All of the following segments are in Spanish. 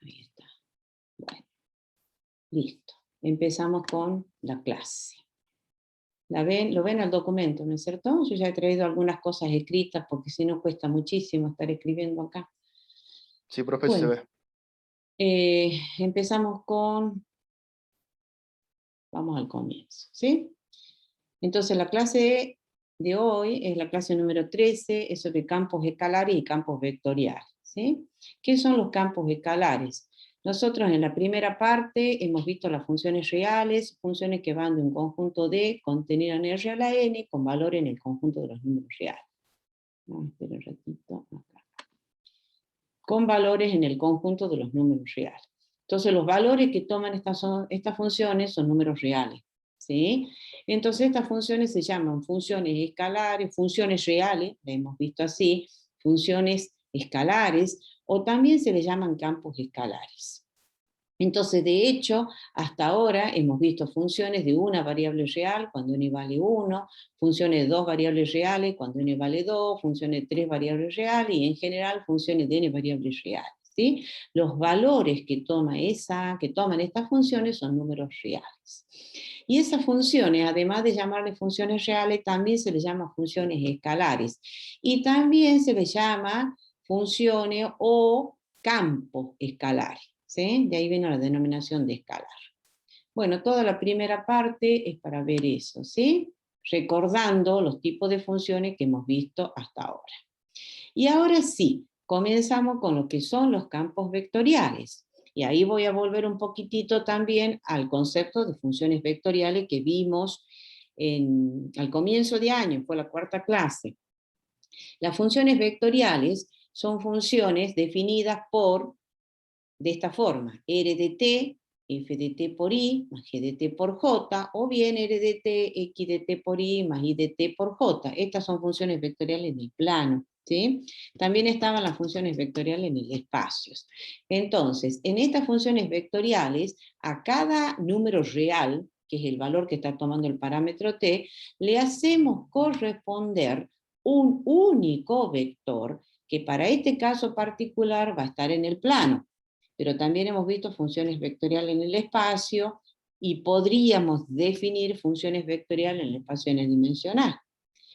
Ahí está. Bueno, listo. Empezamos con la clase. ¿La ven? Lo ven al documento, ¿no es cierto? Yo ya he traído algunas cosas escritas, porque si no cuesta muchísimo estar escribiendo acá. Sí, profe, se Bueno, ve. empezamos con... Vamos al comienzo, ¿sí? Entonces la clase de hoy es la clase número 13, es sobre campos escalares y campos vectoriales, ¿sí? ¿Qué son los campos escalares? Nosotros en la primera parte hemos visto las funciones reales, funciones que van de un conjunto D contenido en R a la N con valor en el conjunto de los números reales. Espera un ratito, acá. Con valores en el conjunto de los números reales. Entonces los valores que toman estas funciones son números reales, ¿sí? Entonces estas funciones se llaman funciones escalares, funciones reales, la hemos visto así, funciones escalares, o también se les llaman campos escalares. Entonces, de hecho, hasta ahora hemos visto funciones de una variable real cuando n vale 1, funciones de dos variables reales cuando n vale 2, funciones de tres variables reales y en general funciones de n variables reales, ¿sí? Los valores que toman estas funciones son números reales. Y esas funciones, además de llamarles funciones reales, también se les llama funciones escalares. Y también se les llama funciones o campos escalares. ¿Sí? De ahí viene la denominación de escalar. Bueno, toda la primera parte es para ver eso, ¿sí? Recordando los tipos de funciones que hemos visto hasta ahora. Y ahora sí, comenzamos con lo que son los campos vectoriales. Y ahí voy a volver un poquitito también al concepto de funciones vectoriales que vimos al comienzo de año, fue la cuarta clase. Las funciones vectoriales son funciones definidas de esta forma, R de t, f de t por i, más g de t por j, o bien R de t, x de t por i, más y de t por j. Estas son funciones vectoriales en el plano, ¿sí? También estaban las funciones vectoriales en el espacio. Entonces, en estas funciones vectoriales, a cada número real, que es el valor que está tomando el parámetro t, le hacemos corresponder un único vector, que para este caso particular va a estar en el plano. Pero también hemos visto funciones vectoriales en el espacio y podríamos definir funciones vectoriales en el espacio n-dimensional.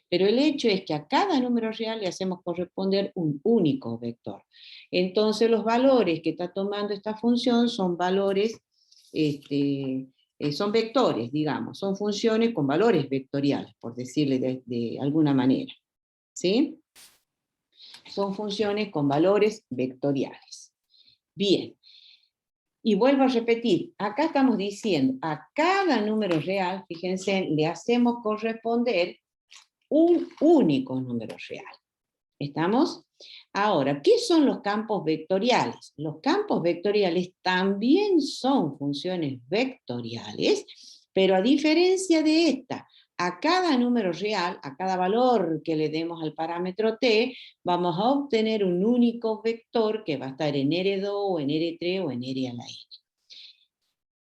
Pero el hecho es que a cada número real le hacemos corresponder un único vector. Entonces los valores que está tomando esta función son valores, son vectores, digamos, son funciones con valores vectoriales, por decirle de alguna manera. ¿Sí? Son funciones con valores vectoriales. Bien, y vuelvo a repetir, acá estamos diciendo, a cada número real, fíjense, le hacemos corresponder un único número real. ¿Estamos? Ahora, ¿qué son los campos vectoriales? Los campos vectoriales también son funciones vectoriales, pero a diferencia de esta, a cada número real, a cada valor que le demos al parámetro t, vamos a obtener un único vector que va a estar en R2, o en R3, o en R a la n.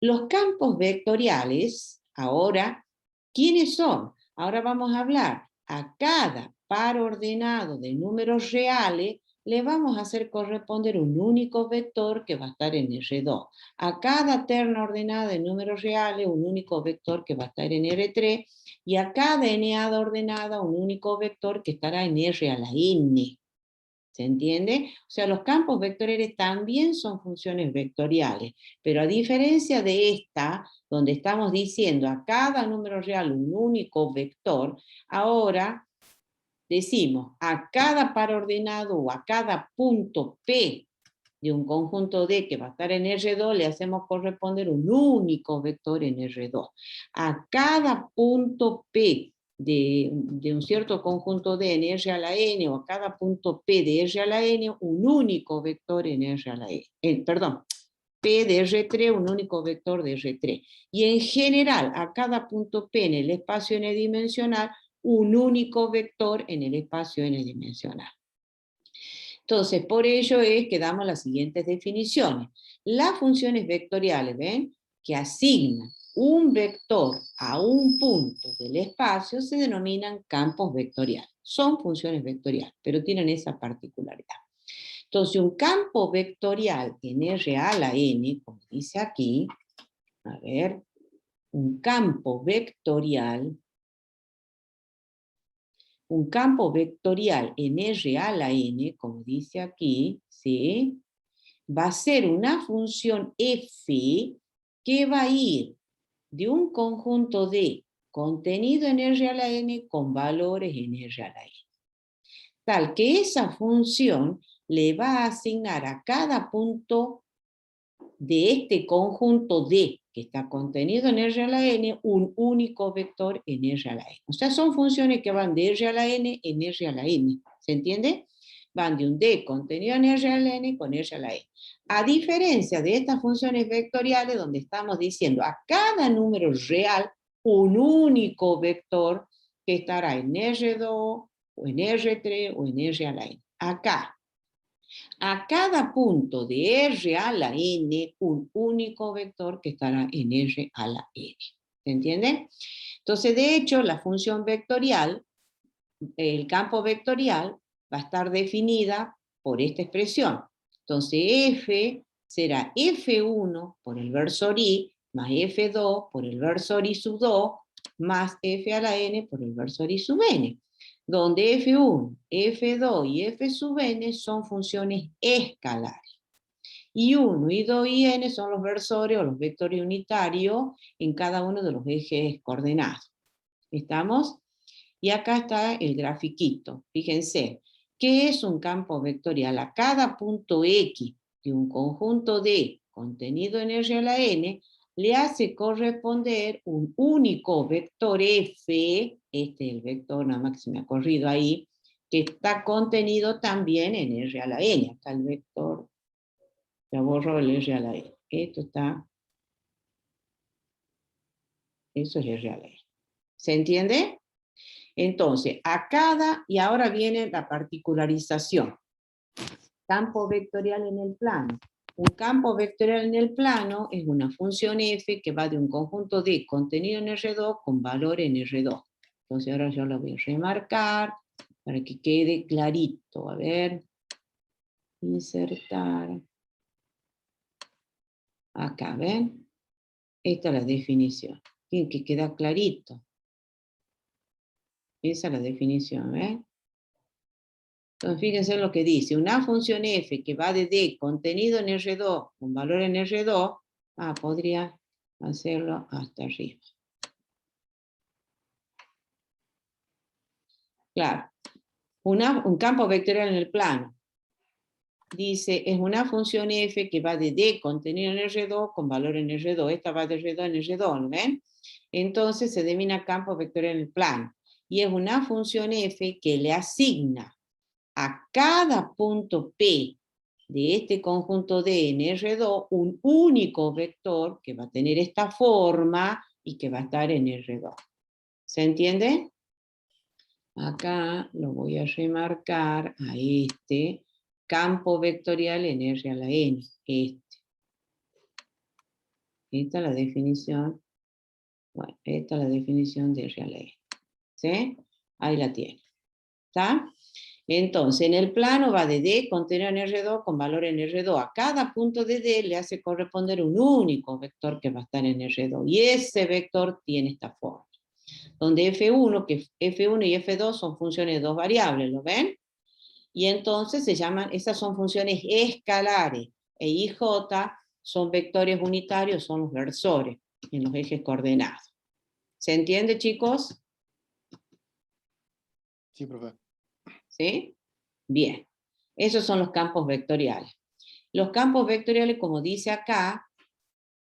Los campos vectoriales, ahora, ¿quiénes son? Ahora vamos a hablar a cada par ordenado de números reales, le vamos a hacer corresponder un único vector que va a estar en R2. A cada terna ordenada de números reales, un único vector que va a estar en R3, y a cada eneada ordenada, un único vector que estará en R a la n. ¿Se entiende? O sea, los campos vectoriales también son funciones vectoriales, pero a diferencia de esta, donde estamos diciendo a cada número real un único vector, ahora decimos a cada par ordenado o a cada punto P de un conjunto D que va a estar en R2, le hacemos corresponder un único vector en R2. A cada punto P de un cierto conjunto D en R a la n, o a cada punto P de R a la n, un único vector en R a la n. Perdón, P de R3, un único vector de R3. Y en general, a cada punto P en el espacio n-dimensional, un único vector en el espacio n-dimensional. Entonces, por ello es que damos las siguientes definiciones. Las funciones vectoriales, ¿ven?, que asignan un vector a un punto del espacio se denominan campos vectoriales. Son funciones vectoriales, pero tienen esa particularidad. Entonces, un campo vectorial en R a la n, como dice aquí, a ver, un campo vectorial en R a la n, como dice aquí, ¿sí? Va a ser una función f que va a ir de un conjunto de contenido en R a la n con valores en R a la n. Tal que esa función le va a asignar a cada punto de este conjunto D que está contenido en R a la n un único vector en R a la n. O sea, son funciones que van de R a la n en R a la n. ¿Se entiende? Van de un D contenido en R a la n con R a la n. A diferencia de estas funciones vectoriales donde estamos diciendo a cada número real un único vector que estará en R2 o en R3 o en R a la n. Acá, a cada punto de R a la n, un único vector que estará en R a la n. ¿Se entiende? Entonces, de hecho, la función vectorial, el campo vectorial, va a estar definida por esta expresión. Entonces, f será f1 por el versor i, más f2 por el versor i sub 2, más f a la n por el versor i sub n, donde f1, f2 y f sub n son funciones escalares. Y 1, y 2 y n son los versores o los vectores unitarios en cada uno de los ejes coordenados. ¿Estamos? Y acá está el grafiquito. Fíjense, ¿qué es un campo vectorial? A cada punto X de un conjunto D contenido en R a la N, le hace corresponder un único vector F, este es el vector, nada más que se me ha corrido ahí, que está contenido también en R a la N. Acá el vector, ya borro el R a la N. Esto está, eso es R a la N. ¿Se entiende? Entonces, a cada, y ahora viene la particularización. Campo vectorial en el plano. Un campo vectorial en el plano es una función f que va de un conjunto de contenido en R2 con valor en R2. Entonces ahora yo lo voy a remarcar para que quede clarito. A ver, insertar. Acá, ¿ven? Esta es la definición. Tiene que quedar clarito. Esa es la definición, ¿ven? Entonces, fíjense en lo que dice. Una función f que va de D contenido en R2 con valor en R2, podría hacerlo hasta arriba. Claro. Un campo vectorial en el plano. Dice, es una función f que va de D contenido en R2 con valor en R2. Esta va de R2 en R2, ¿no ven? Entonces se denomina campo vectorial en el plano. Y es una función f que le asigna a cada punto P de este conjunto D en R2 un único vector que va a tener esta forma y que va a estar en R2. ¿Se entiende? Acá lo voy a remarcar a este campo vectorial en R a la N. Esta es la definición. Bueno, esta es la definición de R a la N. ¿Sí? Ahí la tiene. ¿Está? Entonces, en el plano va de D contenido en R2 con valor en R2. A cada punto de D le hace corresponder un único vector que va a estar en R2. Y ese vector tiene esta forma. Donde F1, que F1 y F2 son funciones de dos variables, ¿lo ven? Y entonces se llaman, esas son funciones escalares. E IJ son vectores unitarios, son los versores en los ejes coordenados. ¿Se entiende, chicos? Sí, profe. ¿Sí? Bien. Esos son los campos vectoriales. Los campos vectoriales, como dice acá,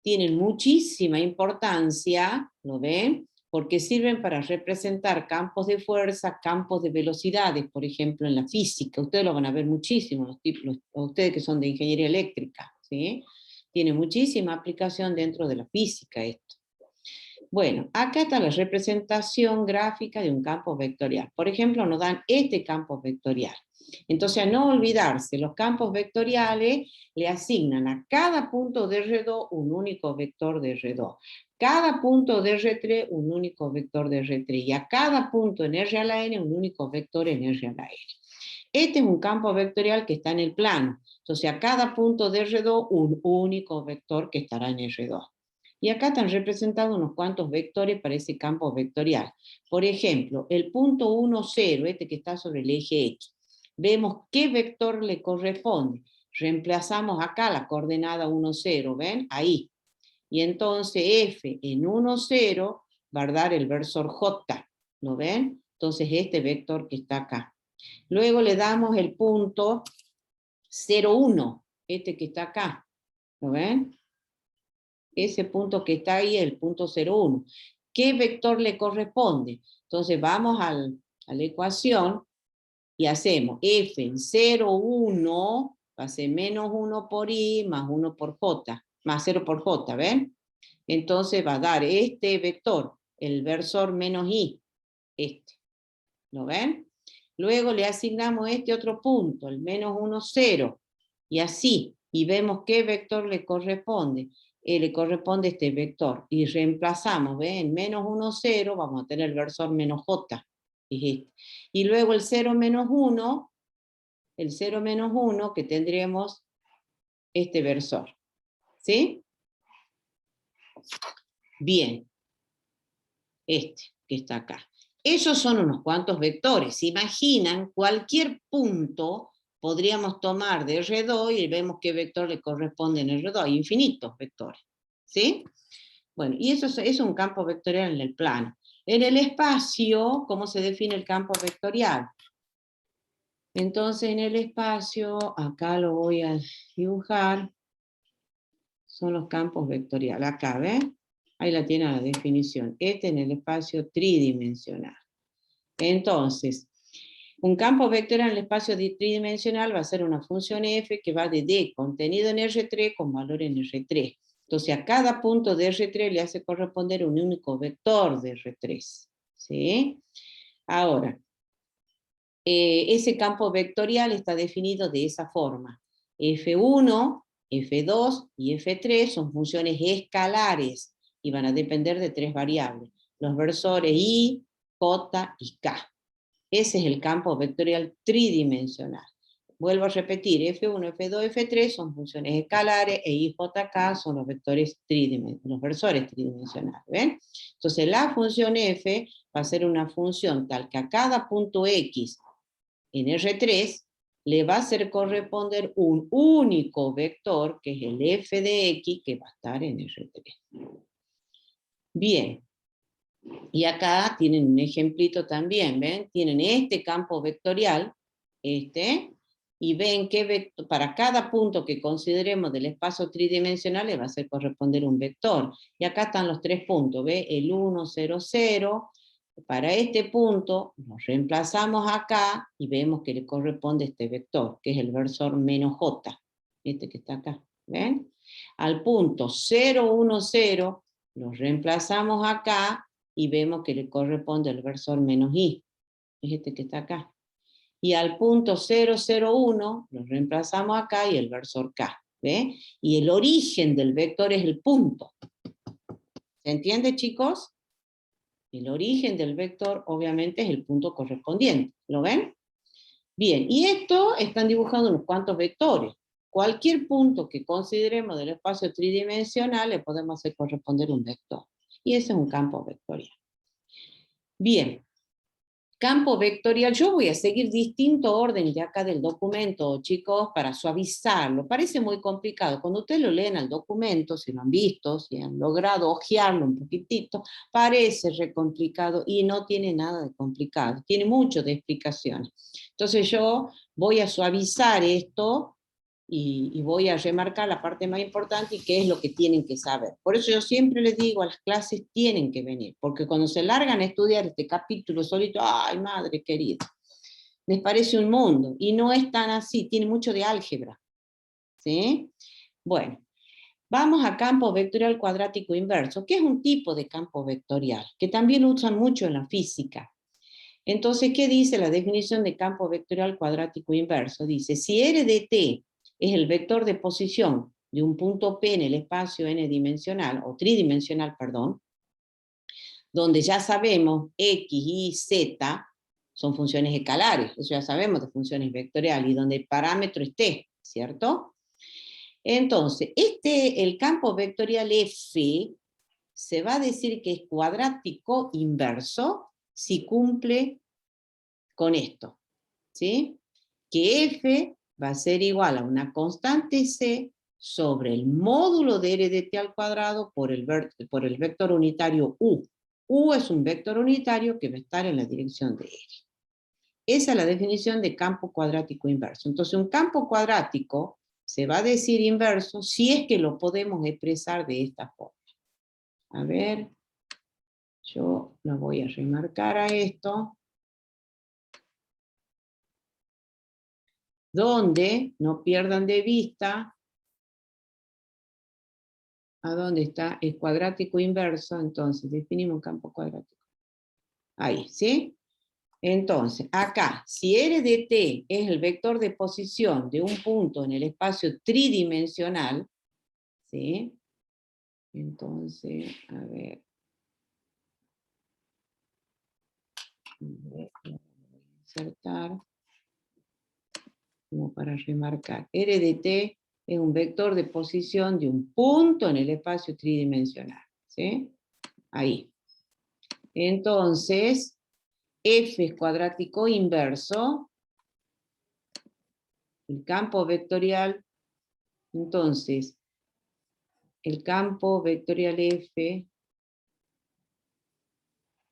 tienen muchísima importancia, ¿lo ven? Porque sirven para representar campos de fuerza, campos de velocidades, por ejemplo, en la física. Ustedes lo van a ver muchísimo, ustedes que son de ingeniería eléctrica, ¿sí? Tiene muchísima aplicación dentro de la física esto. Bueno, acá está la representación gráfica de un campo vectorial. Por ejemplo, nos dan este campo vectorial. Entonces, a no olvidarse, los campos vectoriales le asignan a cada punto de R2 un único vector de R2. Cada punto de R3 un único vector de R3. Y a cada punto en R a la N un único vector en R a la N. Este es un campo vectorial que está en el plano. Entonces a cada punto de R2 un único vector que estará en R2. Y acá están representados unos cuantos vectores para ese campo vectorial. Por ejemplo, el punto 1, 0, este que está sobre el eje X. Vemos qué vector le corresponde. Reemplazamos acá la coordenada 1, 0, ¿ven? Ahí. Y entonces F en 1, 0 va a dar el versor J, ¿lo ven? Entonces este vector que está acá. Luego le damos el punto 0, 1, este que está acá, ¿lo ven? Ese punto que está ahí, el punto 0, 1. ¿Qué vector le corresponde? Entonces vamos a la ecuación y hacemos F en 0, 1, va a ser menos 1 por I más 1 por J, más 0 por J, ¿ven? Entonces va a dar este vector, el versor menos I, este, ¿lo ven? Luego le asignamos este otro punto, el menos 1, 0, y así, y vemos qué vector le corresponde. Le corresponde este vector, y reemplazamos, ¿ven? Menos 1, 0, vamos a tener el versor menos J, y luego el 0 menos 1, el 0 menos 1, que tendremos este versor, ¿sí? Bien, este que está acá. Esos son unos cuantos vectores. ¿Se imaginan? Cualquier punto podríamos tomar de R2 y vemos qué vector le corresponde en R2. Hay infinitos vectores, ¿sí? Bueno, y eso es un campo vectorial en el plano. En el espacio, ¿cómo se define el campo vectorial? Entonces, en el espacio, acá lo voy a dibujar, son los campos vectoriales. Acá, ¿ven? Ahí la tiene la definición. Este en el espacio tridimensional. Entonces, un campo vectorial en el espacio tridimensional va a ser una función f que va de D contenido en R3 con valor en R3. Entonces, a cada punto de R3 le hace corresponder un único vector de R3. ¿Sí? Ahora, ese campo vectorial está definido de esa forma. F1, F2 y F3 son funciones escalares y van a depender de tres variables, los versores I, J y K. Ese es el campo vectorial tridimensional. Vuelvo a repetir, F1, F2, F3 son funciones escalares e I, J, K son los vectores los versores tridimensionales. ¿Ven? Entonces la función F va a ser una función tal que a cada punto X en R3 le va a hacer corresponder un único vector, que es el f de x, que va a estar en R3. Bien, y acá tienen un ejemplito también, ¿ven? Tienen este campo vectorial, y ven que para cada punto que consideremos del espacio tridimensional le va a hacer corresponder un vector. Y acá están los tres puntos, ¿ve? El 1, 0, 0, para este punto nos reemplazamos acá y vemos que le corresponde este vector, que es el versor menos j, este que está acá, ¿ven? Al punto 0, 1, 0, lo reemplazamos acá y vemos que le corresponde el versor menos i, es este que está acá. Y al punto 0, 0, 1, lo reemplazamos acá y el versor k, ¿ve? Y el origen del vector es el punto. ¿Se entiende, chicos? El origen del vector, obviamente, es el punto correspondiente. ¿Lo ven? Bien, y esto están dibujando unos cuantos vectores. Cualquier punto que consideremos del espacio tridimensional le podemos hacer corresponder un vector. Y ese es un campo vectorial. Bien, campo vectorial, yo voy a seguir distinto orden de acá del documento, chicos, para suavizarlo. Parece muy complicado. Cuando ustedes lo leen al documento, si lo han visto, si han logrado ojearlo un poquitito, parece re complicado y no tiene nada de complicado. Tiene mucho de explicaciones. Entonces yo voy a suavizar esto y voy a remarcar la parte más importante y qué es lo que tienen que saber. Por eso yo siempre les digo, a las clases tienen que venir, porque cuando se largan a estudiar este capítulo solito, ¡ay, madre querida! Les parece un mundo, y no es tan así, tiene mucho de álgebra. ¿Sí? Bueno, vamos a campo vectorial cuadrático inverso, que es un tipo de campo vectorial, que también usan mucho en la física. Entonces, ¿qué dice la definición de campo vectorial cuadrático inverso? Dice, si R de t es el vector de posición de un punto P en el espacio n dimensional, o tridimensional, perdón, donde ya sabemos X, Y, Z son funciones escalares, eso ya sabemos de funciones vectoriales, y donde el parámetro esté, ¿cierto? Entonces, el campo vectorial F se va a decir que es cuadrático inverso si cumple con esto, ¿sí? Que F va a ser igual a una constante C sobre el módulo de R de t al cuadrado por el vector unitario U. U es un vector unitario que va a estar en la dirección de R. Esa es la definición de campo cuadrático inverso. Entonces, un campo cuadrático se va a decir inverso si es que lo podemos expresar de esta forma. A ver, yo lo voy a remarcar a esto. Donde, no pierdan de vista, ¿a dónde está? El cuadrático inverso, entonces definimos un campo cuadrático. Ahí, ¿sí? Entonces, acá, si R de t es el vector de posición de un punto en el espacio tridimensional, ¿sí? Entonces, a ver. Voy a insertar como para remarcar. R de t es un vector de posición de un punto en el espacio tridimensional, ¿sí? Ahí. Entonces, F es cuadrático inverso, el campo vectorial, entonces, el campo vectorial F,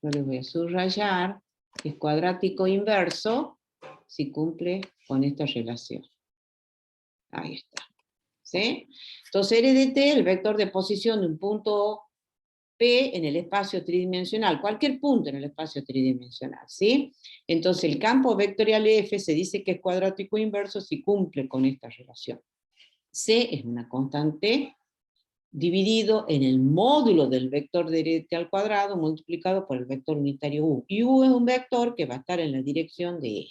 yo les voy a subrayar, es cuadrático inverso si cumple con esta relación. Ahí está. ¿Sí? Entonces, R de t, el vector de posición de un punto P en el espacio tridimensional, cualquier punto en el espacio tridimensional, ¿sí? Entonces el campo vectorial F se dice que es cuadrático inverso si cumple con esta relación. C es una constante dividido en el módulo del vector de t al cuadrado multiplicado por el vector unitario U. Y U es un vector que va a estar en la dirección de R.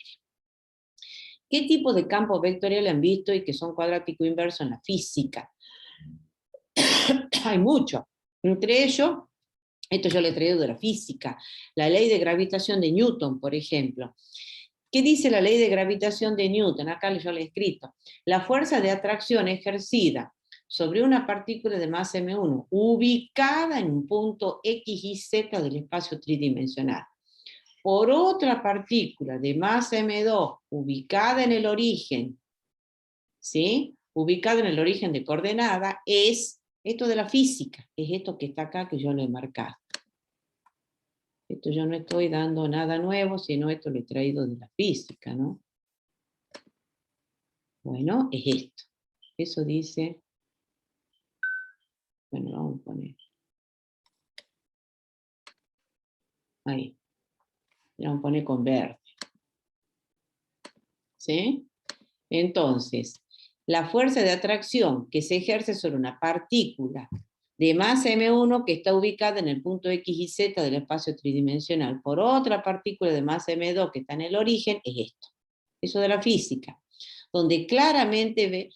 ¿Qué tipo de campo vectorial han visto y que son cuadrático inverso en la física? Hay muchos. Entre ellos, esto yo lo he traído de la física, la ley de gravitación de Newton, por ejemplo. ¿Qué dice la ley de gravitación de Newton? Acá yo lo he escrito. La fuerza de atracción ejercida sobre una partícula de masa m1, ubicada en un punto x y z del espacio tridimensional, por otra partícula de masa m2, ubicada en el origen, ¿sí? Ubicada en el origen de coordenada, es esto de la física, es esto que está acá que yo lo he marcado. Esto yo no estoy dando nada nuevo, sino esto lo he traído de la física, ¿no? Bueno, es esto. Eso dice, bueno, vamos a poner ahí. Vamos a poner con verde. ¿Sí? Entonces, la fuerza de atracción que se ejerce sobre una partícula de masa m1 que está ubicada en el punto x y z del espacio tridimensional por otra partícula de masa m2 que está en el origen es esto. Eso de la física. Donde claramente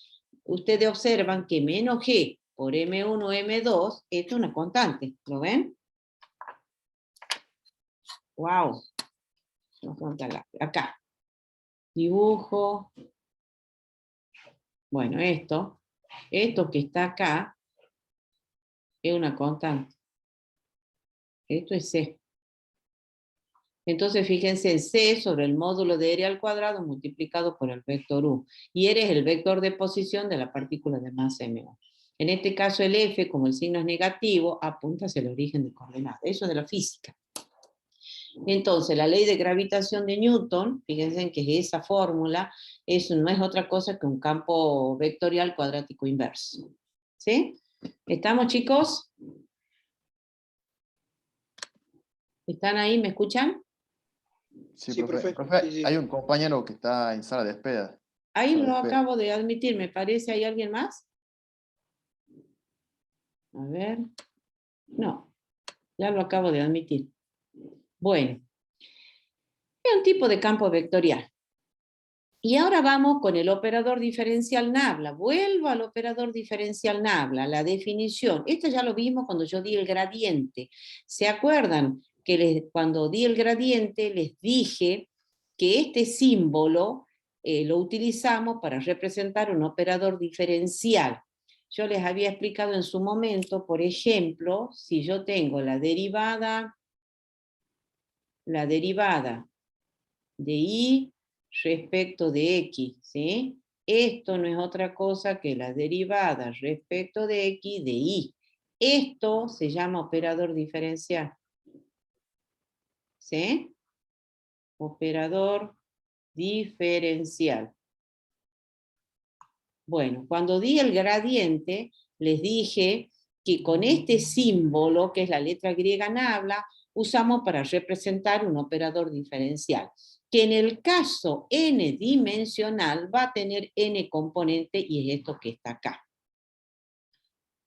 ustedes observan que menos g por m1 m2 esto es una constante. ¿Lo ven? ¡Wow! Acá. Dibujo. Bueno, esto que está acá es una constante. Esto es C. Entonces fíjense en C sobre el módulo de R al cuadrado multiplicado por el vector U. Y R es el vector de posición de la partícula de masa M1. En este caso el F, como el signo es negativo, apunta hacia el origen de coordenadas. Eso es de la física. Entonces la ley de gravitación de Newton, fíjense que esa fórmula no es otra cosa que un campo vectorial cuadrático inverso. ¿Sí? ¿Estamos, chicos? ¿Están ahí? ¿Me escuchan? Sí, Sí, profe. profe. Profe, Sí, sí. hay un compañero que está en sala de espera. Ahí Sala de lo espera. acabo de admitir, me parece. ¿Hay alguien más? A ver. No, ya lo acabo de admitir. Bueno, es un tipo de campo vectorial. Y ahora vamos con el operador diferencial Nabla. Vuelvo al operador diferencial Nabla, la definición. Esto ya lo vimos cuando yo di el gradiente. ¿Se acuerdan que cuando di el gradiente les dije que este símbolo lo utilizamos para representar un operador diferencial. Yo les había explicado en su momento, por ejemplo, si yo tengo la derivada de y respecto de x, ¿sí? Esto no es otra cosa que la derivada respecto de x de y. Esto se llama operador diferencial. ¿Sí? Operador diferencial. Bueno, cuando di el gradiente, les dije que con este símbolo, que es la letra griega nabla, usamos para representar un operador diferencial, que en el caso n dimensional va a tener n componente y es esto que está acá.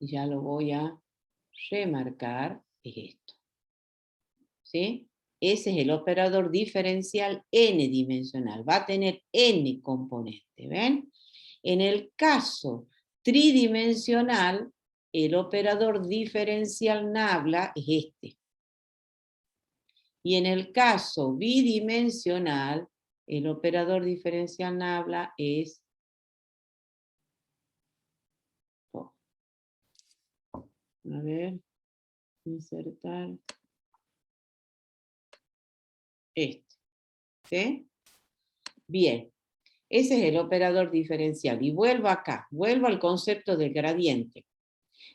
Y ya lo voy a remarcar, es esto. ¿Sí? Ese es el operador diferencial n dimensional, va a tener n componente, ¿ven? En el caso tridimensional, el operador diferencial nabla es este. Y en el caso bidimensional, el operador diferencial nabla es... Oh, a ver, insertar. Este. ¿Sí? Bien. Ese es el operador diferencial. Y vuelvo acá, vuelvo al concepto del gradiente.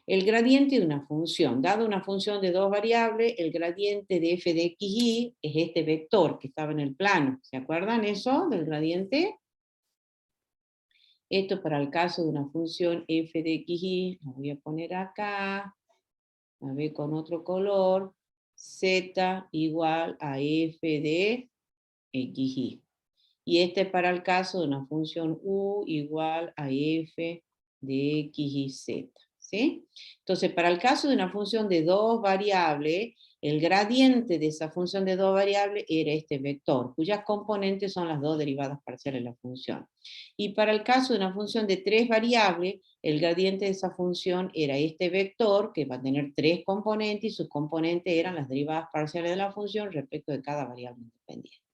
El gradiente de una función, dado una función de dos variables, el gradiente de f de xy es este vector que estaba en el plano. ¿Se acuerdan eso del gradiente? Esto para el caso de una función f de xy, lo voy a poner acá, a ver con otro color, z igual a f de xy. Y este para el caso de una función u igual a f de x y z. ¿Sí? Entonces, para el caso de una función de dos variables, el gradiente de esa función de dos variables era este vector, cuyas componentes son las dos derivadas parciales de la función. Y para el caso de una función de tres variables, el gradiente de esa función era este vector, que va a tener tres componentes, y sus componentes eran las derivadas parciales de la función respecto de cada variable independiente.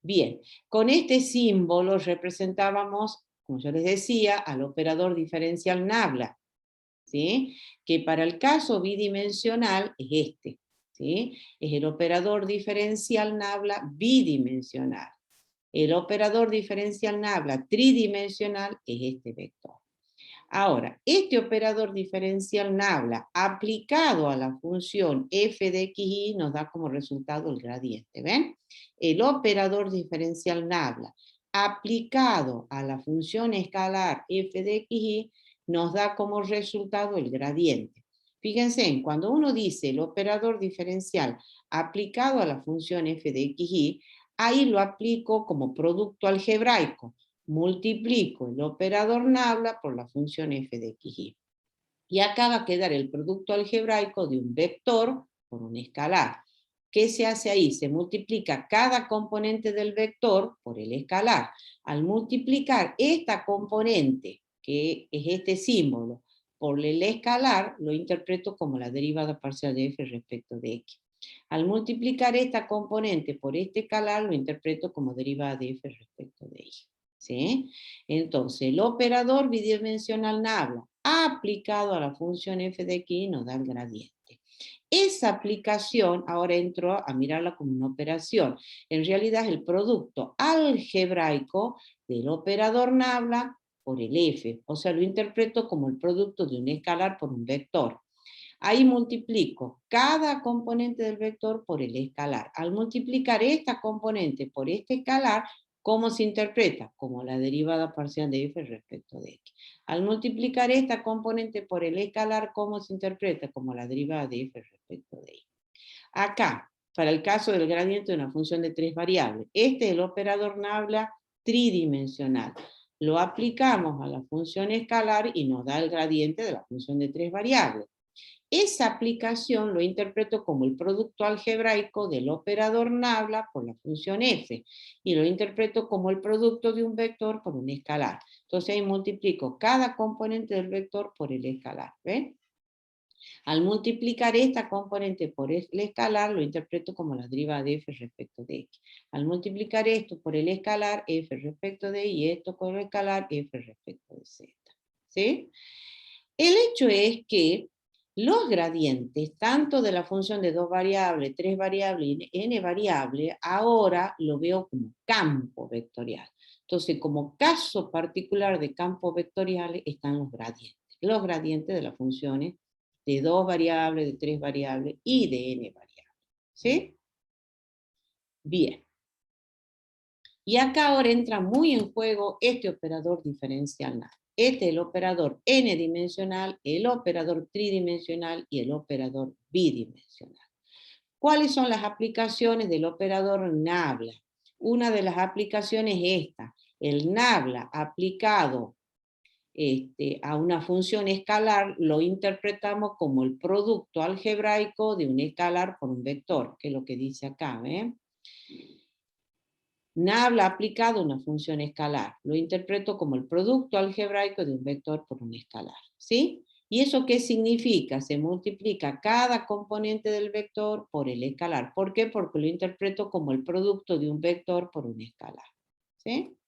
Bien, con este símbolo representábamos, como yo les decía, al operador diferencial nabla, ¿sí? Que para el caso bidimensional es este, ¿sí? Es el operador diferencial nabla bidimensional. El operador diferencial nabla tridimensional es este vector. Ahora, este operador diferencial nabla aplicado a la función f de xy nos da como resultado el gradiente, ¿ven? El operador diferencial nabla aplicado a la función escalar f de xy nos da como resultado el gradiente. Fíjense, cuando uno dice el operador diferencial aplicado a la función f de xy, ahí lo aplico como producto algebraico. Multiplico el operador nabla por la función f de xy. Y acá va a quedar el producto algebraico de un vector por un escalar. ¿Qué se hace ahí? Se multiplica cada componente del vector por el escalar. Al multiplicar esta componente, que es este símbolo, por el escalar, lo interpreto como la derivada parcial de f respecto de x. Al multiplicar esta componente por este escalar, lo interpreto como derivada de f respecto de y. ¿Sí? Entonces, el operador bidimensional nabla aplicado a la función f de x nos da el gradiente. Esa aplicación, ahora entro a mirarla como una operación. En realidad es el producto algebraico del operador nabla por el f. O sea, lo interpreto como el producto de un escalar por un vector. Ahí multiplico cada componente del vector por el escalar. Al multiplicar esta componente por este escalar, ¿cómo se interpreta? Como la derivada parcial de f respecto de x. Al multiplicar esta componente por el escalar, ¿cómo se interpreta? Como la derivada de f respecto de y. Acá, para el caso del gradiente de una función de tres variables, este es el operador nabla tridimensional. Lo aplicamos a la función escalar y nos da el gradiente de la función de tres variables. Esa aplicación lo interpreto como el producto algebraico del operador nabla por la función f, y lo interpreto como el producto de un vector por un escalar. Entonces ahí multiplico cada componente del vector por el escalar, ¿ven? Al multiplicar esta componente por el escalar, lo interpreto como la derivada de f respecto de x. Al multiplicar esto por el escalar, f respecto de y, esto con el escalar, f respecto de z. ¿Sí? El hecho es que los gradientes, tanto de la función de 2 variables, 3 variables y n variables, ahora lo veo como campo vectorial. Entonces, como caso particular de campos vectoriales están los gradientes de las funciones de 2 variables, de 3 variables y de n variables. ¿Sí? Bien. Y acá ahora entra muy en juego este operador diferencial NAF. Este es el operador n-dimensional, el operador tridimensional y el operador bidimensional. ¿Cuáles son las aplicaciones del operador nabla? Una de las aplicaciones es esta. El nabla aplicado a una función escalar lo interpretamos como el producto algebraico de un escalar por un vector, que es lo que dice acá, ¿ven? Nabla aplicado a una función escalar. Lo interpreto como el producto algebraico de un vector por un escalar. ¿Sí? ¿Y eso qué significa? Se multiplica cada componente del vector por el escalar. ¿Por qué? Porque lo interpreto como el producto de un vector por un escalar. ¿Sí?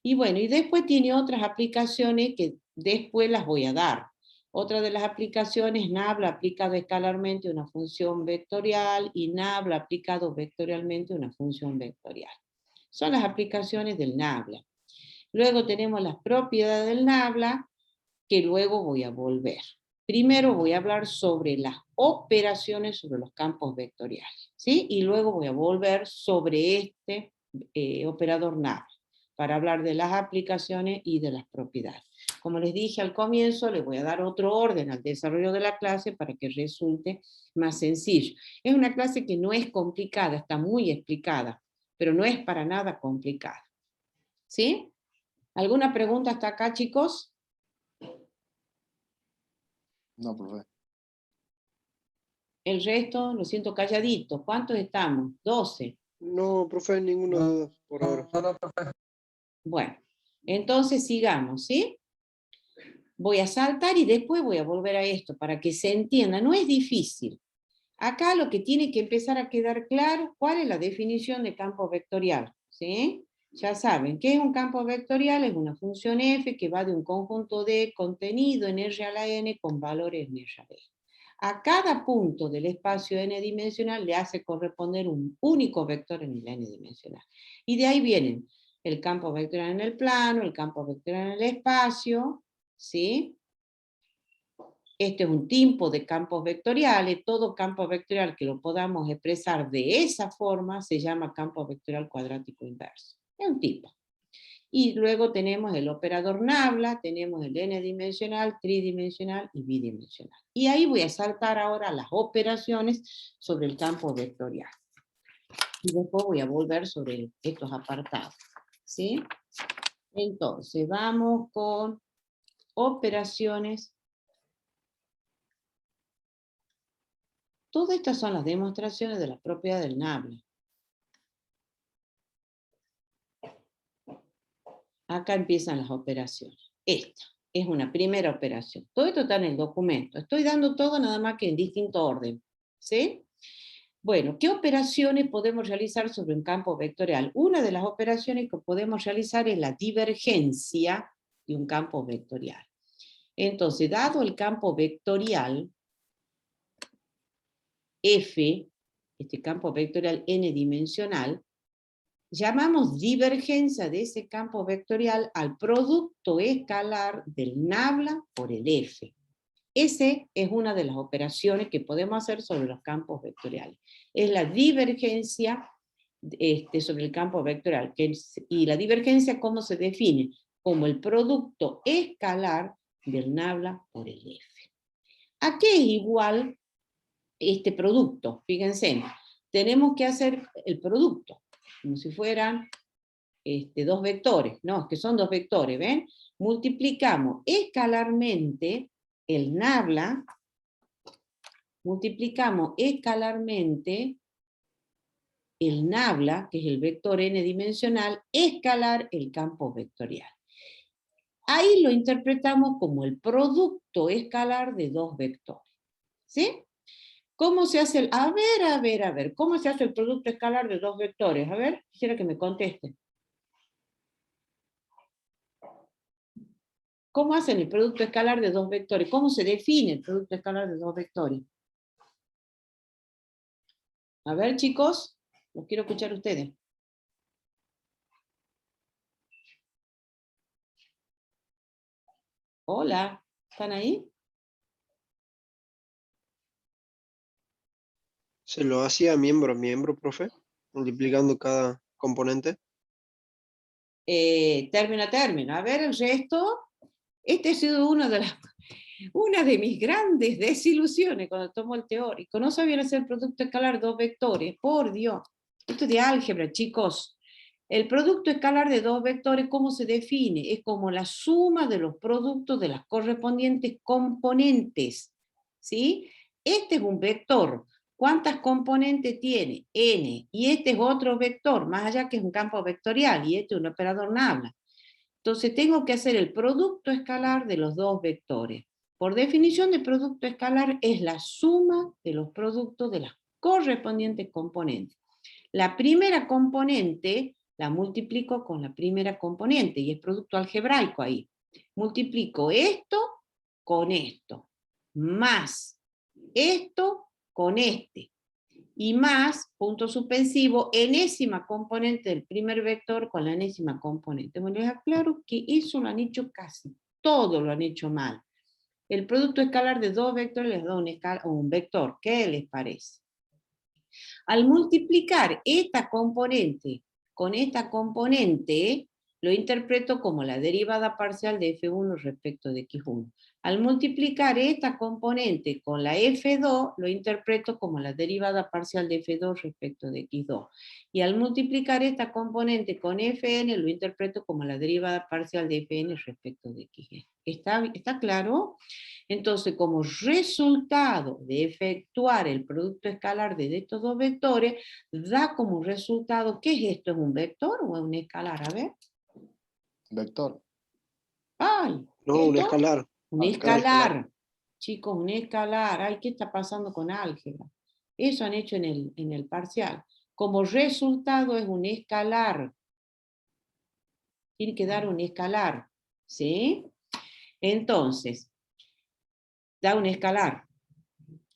Y bueno, y después tiene otras aplicaciones que después las voy a dar. Otra de las aplicaciones, nabla aplicado escalarmente a una función vectorial y nabla aplicado vectorialmente a una función vectorial. Son las aplicaciones del nabla. Luego tenemos las propiedades del nabla, que luego voy a volver. Primero voy a hablar sobre las operaciones sobre los campos vectoriales, ¿sí? Y luego voy a volver sobre este operador nabla, para hablar de las aplicaciones y de las propiedades. Como les dije al comienzo, les voy a dar otro orden al desarrollo de la clase para que resulte más sencillo. Es una clase que no es complicada, está muy explicada, pero no es para nada complicada. ¿Sí? ¿Alguna pregunta hasta acá, chicos? No, profe. El resto, lo siento calladito. ¿Cuántos estamos? 12. No, profe, ninguno de dos por ahora. Bueno, entonces sigamos, ¿sí? Voy a saltar y después voy a volver a esto para que se entienda. No es difícil. Acá lo que tiene que empezar a quedar claro, ¿cuál es la definición de campo vectorial? ¿Sí? Ya saben, ¿qué es un campo vectorial? Es una función f que va de un conjunto de contenido en R a la n con valores en R a la n. A cada punto del espacio n-dimensional le hace corresponder un único vector en el n-dimensional. Y de ahí vienen el campo vectorial en el plano, el campo vectorial en el espacio, ¿sí? Este es un tipo de campos vectoriales. Todo campo vectorial que lo podamos expresar de esa forma se llama campo vectorial cuadrático inverso. Es un tipo. Y luego tenemos el operador nabla, tenemos el n-dimensional, tridimensional y bidimensional. Y ahí voy a saltar ahora las operaciones sobre el campo vectorial. Y después voy a volver sobre estos apartados. ¿Sí? Entonces, vamos con operaciones. Todas estas son las demostraciones de la propiedad del nabla. Acá empiezan las operaciones. Esta es una primera operación. Todo esto está en el documento. Estoy dando todo nada más que en distinto orden. ¿Sí? Bueno, ¿qué operaciones podemos realizar sobre un campo vectorial? Una de las operaciones que podemos realizar es la divergencia de un campo vectorial. Entonces, dado el campo vectorial F, este campo vectorial n-dimensional, llamamos divergencia de ese campo vectorial al producto escalar del nabla por el F. Esa es una de las operaciones que podemos hacer sobre los campos vectoriales. Es la divergencia sobre el campo vectorial. Y la divergencia, ¿cómo se define? Como el producto escalar del nabla por el F. ¿A qué es igual este producto? Fíjense, tenemos que hacer el producto, como si fueran dos vectores, no, es que son dos vectores, ¿ven? Multiplicamos escalarmente el nabla, multiplicamos escalarmente el nabla, que es el vector n-dimensional, escalar el campo vectorial. Ahí lo interpretamos como el producto escalar de dos vectores. ¿Sí? ¿Cómo se hace a ver, ¿cómo se hace el producto escalar de dos vectores? A ver, quisiera que me contesten. ¿Cómo hacen el producto escalar de dos vectores? ¿Cómo se define el producto escalar de dos vectores? A ver, chicos, los quiero escuchar a ustedes. Hola, ¿están ahí? ¿Se lo hacía miembro a miembro, profe? Multiplicando cada componente. Término a término. A ver, el resto. Este ha sido una de mis grandes desilusiones cuando tomo el teórico. No sabían hacer producto escalar dos vectores. Por Dios. Esto es de álgebra, chicos. El producto escalar de dos vectores, ¿cómo se define? Es como la suma de los productos de las correspondientes componentes. ¿Sí? Este es un vector. ¿Cuántas componentes tiene? N. Y este es otro vector, más allá que es un campo vectorial, y este es un operador nabla. Entonces tengo que hacer el producto escalar de los dos vectores. Por definición, el producto escalar es la suma de los productos de las correspondientes componentes. La primera componente la multiplico con la primera componente, y es producto algebraico ahí. Multiplico esto con esto, más esto con este, y más, punto suspensivo, enésima componente del primer vector con la enésima componente. Bueno, les aclaro que eso lo han hecho casi, todo lo han hecho mal. El producto escalar de dos vectores les da un vector. ¿Qué les parece? Al multiplicar esta componente con esta componente, lo interpreto como la derivada parcial de F1 respecto de X1. Al multiplicar esta componente con la F2, lo interpreto como la derivada parcial de F2 respecto de X2. Y al multiplicar esta componente con Fn, lo interpreto como la derivada parcial de Fn respecto de Xn. ¿Está claro? Entonces, como resultado de efectuar el producto escalar de estos dos vectores, da como resultado, ¿qué es esto? ¿Es un vector o es un escalar? A ver. Vector. ¡Ay! No, un ¿Esto? escalar. Un Escalar. Chicos, un escalar. Ay, ¿qué está pasando con álgebra? Eso han hecho en el parcial. Como resultado es un escalar. Tiene que dar un escalar. ¿Sí? Entonces, da un escalar.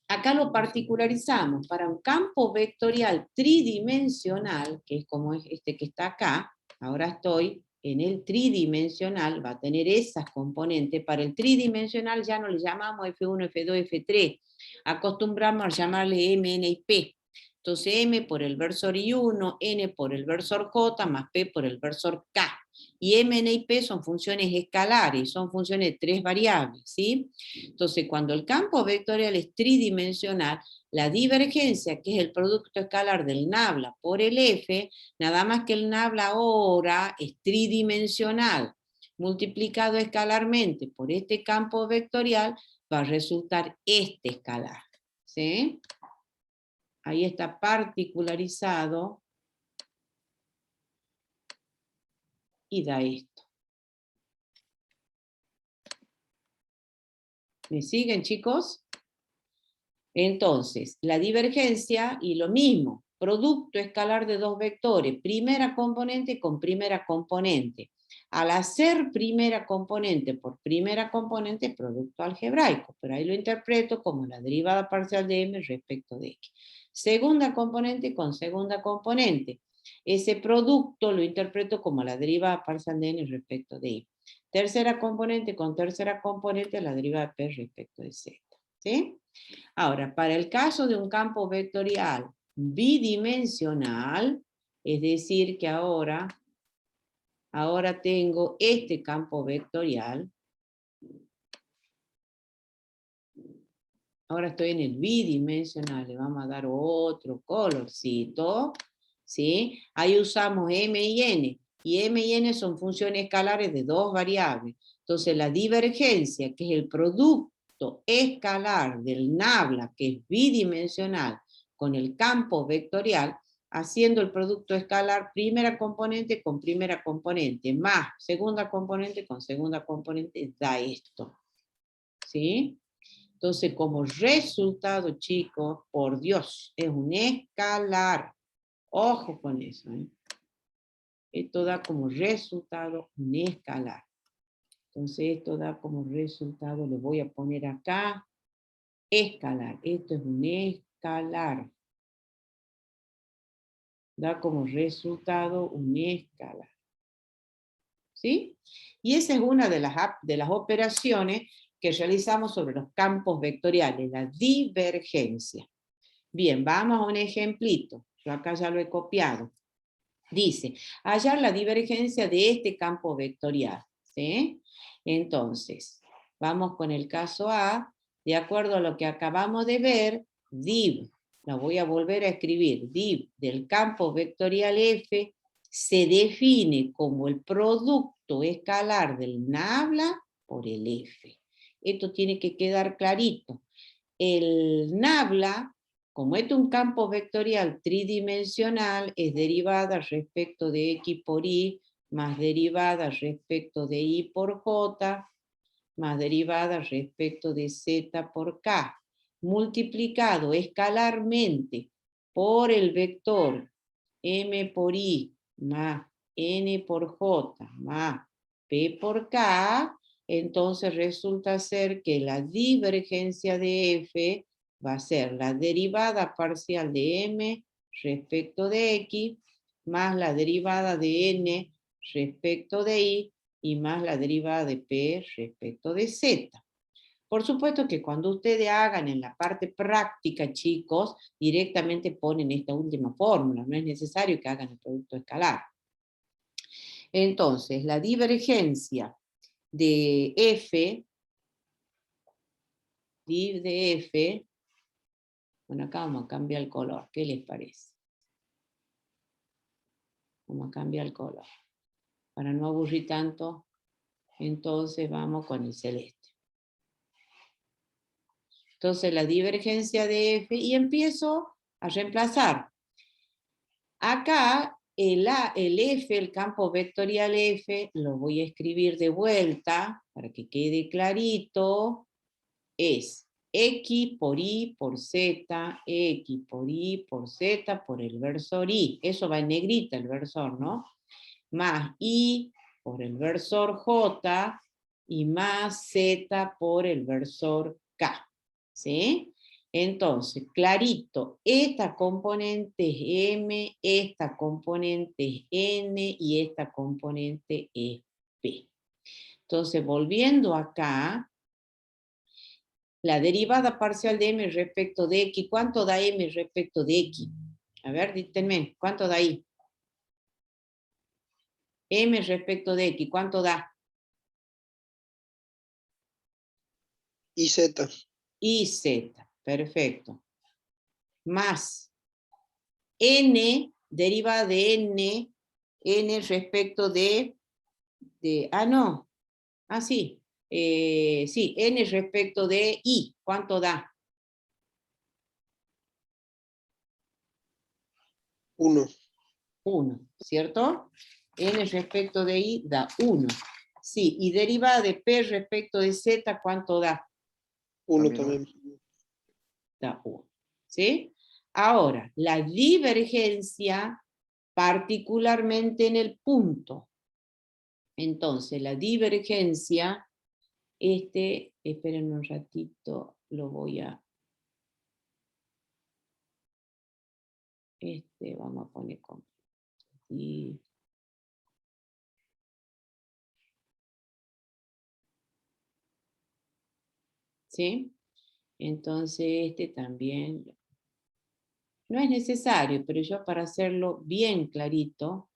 Acá lo particularizamos para un campo vectorial tridimensional, que es como este que está acá. Ahora estoy en el tridimensional, va a tener esas componentes. Para el tridimensional ya no le llamamos F1, F2, F3. Acostumbramos a llamarle M, N y P. Entonces M por el versor I1, N por el versor J, más P por el versor K. Y M, N y P son funciones escalares, son funciones de tres variables, ¿sí? Entonces, cuando el campo vectorial es tridimensional, la divergencia, que es el producto escalar del nabla por el F, nada más que el nabla ahora es tridimensional, multiplicado escalarmente por este campo vectorial, va a resultar este escalar, ¿sí? Ahí está particularizado y da esto. ¿Me siguen, chicos? Entonces, la divergencia y lo mismo, producto escalar de dos vectores, primera componente con primera componente. Al hacer primera componente por primera componente es producto algebraico, pero ahí lo interpreto como la derivada parcial de m respecto de x. Segunda componente con segunda componente. Ese producto lo interpreto como la derivada parcial de n respecto de y. Tercera componente con tercera componente, la derivada de p respecto de z. ¿Sí? Ahora, para el caso de un campo vectorial bidimensional, es decir, que ahora tengo este campo vectorial, ahora estoy en el bidimensional, le vamos a dar otro colorcito, ¿sí? Ahí usamos M y N, y M y N son funciones escalares de dos variables. Entonces la divergencia, que es el producto escalar del nabla, que es bidimensional, con el campo vectorial, haciendo el producto escalar primera componente con primera componente, más segunda componente con segunda componente, da esto, ¿sí? Entonces, como resultado, chicos, por Dios, es un escalar. Ojo con eso, ¿eh? Esto da como resultado un escalar. Entonces, esto da como resultado, le voy a poner acá, escalar. Esto es un escalar. Da como resultado un escalar. ¿Sí? Y esa es una de las operaciones que realizamos sobre los campos vectoriales, la divergencia. Bien, vamos a un ejemplito. Yo acá ya lo he copiado. Dice, hallar la divergencia de este campo vectorial. ¿Sí? Entonces, vamos con el caso A. De acuerdo a lo que acabamos de ver, div, lo voy a volver a escribir, div del campo vectorial F se define como el producto escalar del nabla por el F. Esto tiene que quedar clarito. El nabla, como es un campo vectorial tridimensional, es derivada respecto de X por Y, más derivada respecto de Y por J, más derivada respecto de Z por K, multiplicado escalarmente por el vector M por I más N por J más P por K, entonces resulta ser que la divergencia de F va a ser la derivada parcial de M respecto de X más la derivada de N respecto de Y más la derivada de P respecto de Z. Por supuesto que cuando ustedes hagan en la parte práctica, chicos, directamente ponen esta última fórmula, no es necesario que hagan el producto escalar. Entonces, la divergencia de F, div de F, bueno, acá vamos a cambiar el color, ¿qué les parece? Vamos a cambiar el color. Para no aburrir tanto, entonces vamos con el celeste. Entonces la divergencia de F, y empiezo a reemplazar. Acá el F, el campo vectorial F, lo voy a escribir de vuelta para que quede clarito. Es X por Y por Z, X por Y por Z por el versor Y. Eso va en negrita el versor, ¿no? Más Y por el versor J y más Z por el versor K. ¿Sí? Entonces, clarito, esta componente es M, esta componente es N y esta componente es P. Entonces, volviendo acá, la derivada parcial de M respecto de X, ¿cuánto da M respecto de X? A ver, díganme, ¿cuánto da ahí? M respecto de X, ¿cuánto da? IZ. IZ, perfecto. Más N, derivada de N respecto de no, sí, sí, N respecto de I, ¿cuánto da? 1. 1, ¿cierto? N respecto de I da 1. Sí, y derivada de P respecto de Z, ¿cuánto da? 1 también. Da 1, ¿sí? Ahora, la divergencia, particularmente en el punto. Entonces, la divergencia, esperen un ratito, lo voy a, vamos a poner con, ¿sí? Entonces, también, no es necesario, pero yo para hacerlo bien clarito,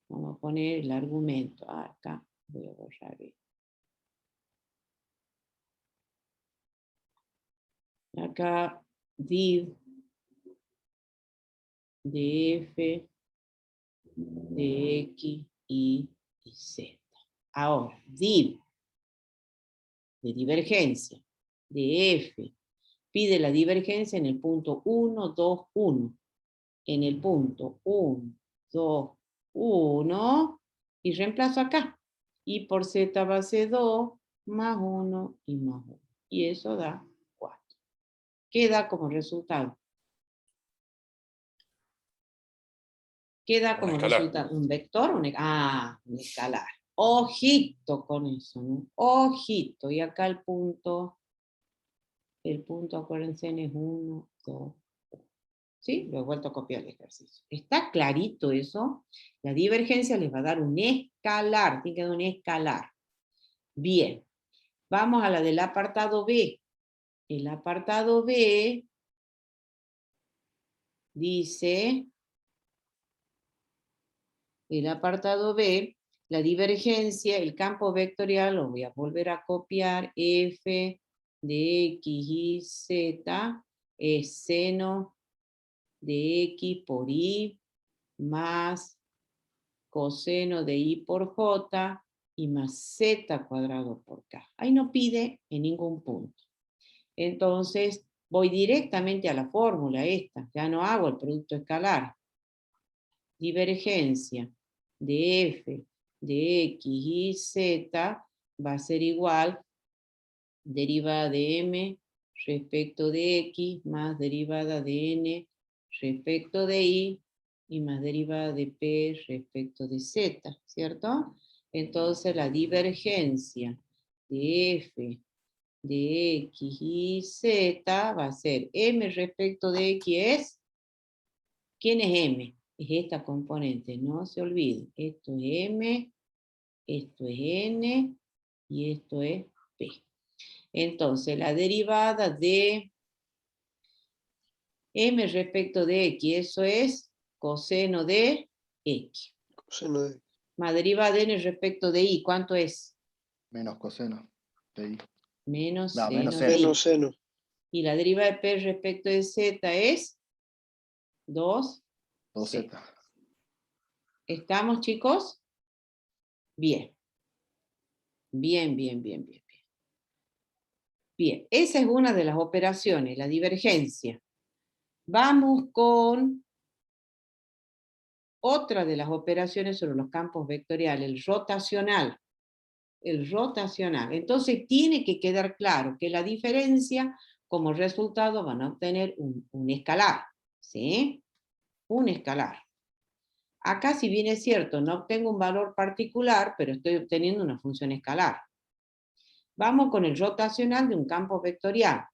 vamos a poner el argumento, acá, voy a borrar esto. Acá, div de F, de X, Y y Z. Ahora, div de divergencia de F pide la divergencia en el punto 1, 2, 1. En el punto 1, 2, 1 y reemplazo acá. Y por Z base 2 más 1 y más 1. y eso da 4. ¿Qué da como resultado? ¿Qué da como resultado? ¿Un vector? Un escalar. Ojito con eso, ¿no? Ojito. Y acá el punto, acuérdense, es 1, 2, 3. ¿Sí? Lo he vuelto a copiar el ejercicio. ¿Está clarito eso? La divergencia les va a dar un escalar. Tiene que dar un escalar. Bien. Vamos a la del apartado B. El apartado B dice... El apartado B, la divergencia, el campo vectorial, lo voy a volver a copiar, f de x y z es seno de x por y más coseno de y por j y más z cuadrado por k. Ahí no pide en ningún punto. Entonces, voy directamente a la fórmula esta, ya no hago el producto escalar. Divergencia de f de x y z va a ser igual derivada de m respecto de x más derivada de n respecto de y más derivada de p respecto de z, ¿cierto? Entonces la divergencia de f de x y z va a ser m respecto de x es, ¿quién es m? Es esta componente, no se olvide. Esto es m, esto es n y esto es p. Entonces, la derivada de m respecto de x, eso es coseno de x. Coseno de... Más derivada de n respecto de y, ¿cuánto es? Menos coseno de i. Menos No, seno menos de seno. y. Seno. Y la derivada de p respecto de z es 2z. 2z. ¿Estamos, chicos? Bien. Bien, bien, bien, bien. Bien, esa es una de las operaciones, la divergencia. Vamos con otra de las operaciones sobre los campos vectoriales, el rotacional. El rotacional. Entonces tiene que quedar claro que la diferencia, como resultado, van a obtener un escalar. ¿Sí? Un escalar. Acá, si bien es cierto, no obtengo un valor particular, pero estoy obteniendo una función escalar. Vamos con el rotacional de un campo vectorial.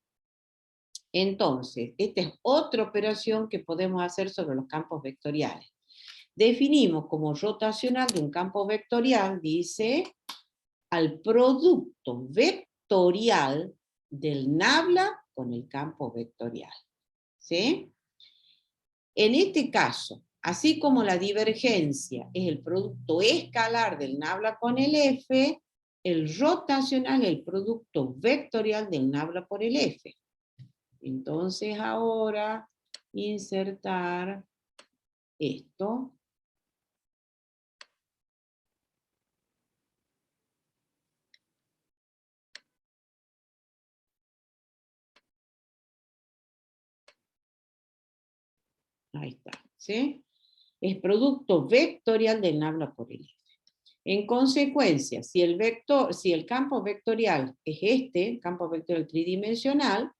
Entonces, esta es otra operación que podemos hacer sobre los campos vectoriales. Definimos como rotacional de un campo vectorial, dice, al producto vectorial del nabla con el campo vectorial. ¿Sí? En este caso, así como la divergencia es el producto escalar del nabla con el F, el rotacional es el producto vectorial del nabla por el F. Entonces ahora insertar esto. Ahí está, ¿sí? Es producto vectorial del nabla por el F. En consecuencia, si el campo vectorial es este, el campo vectorial tridimensional,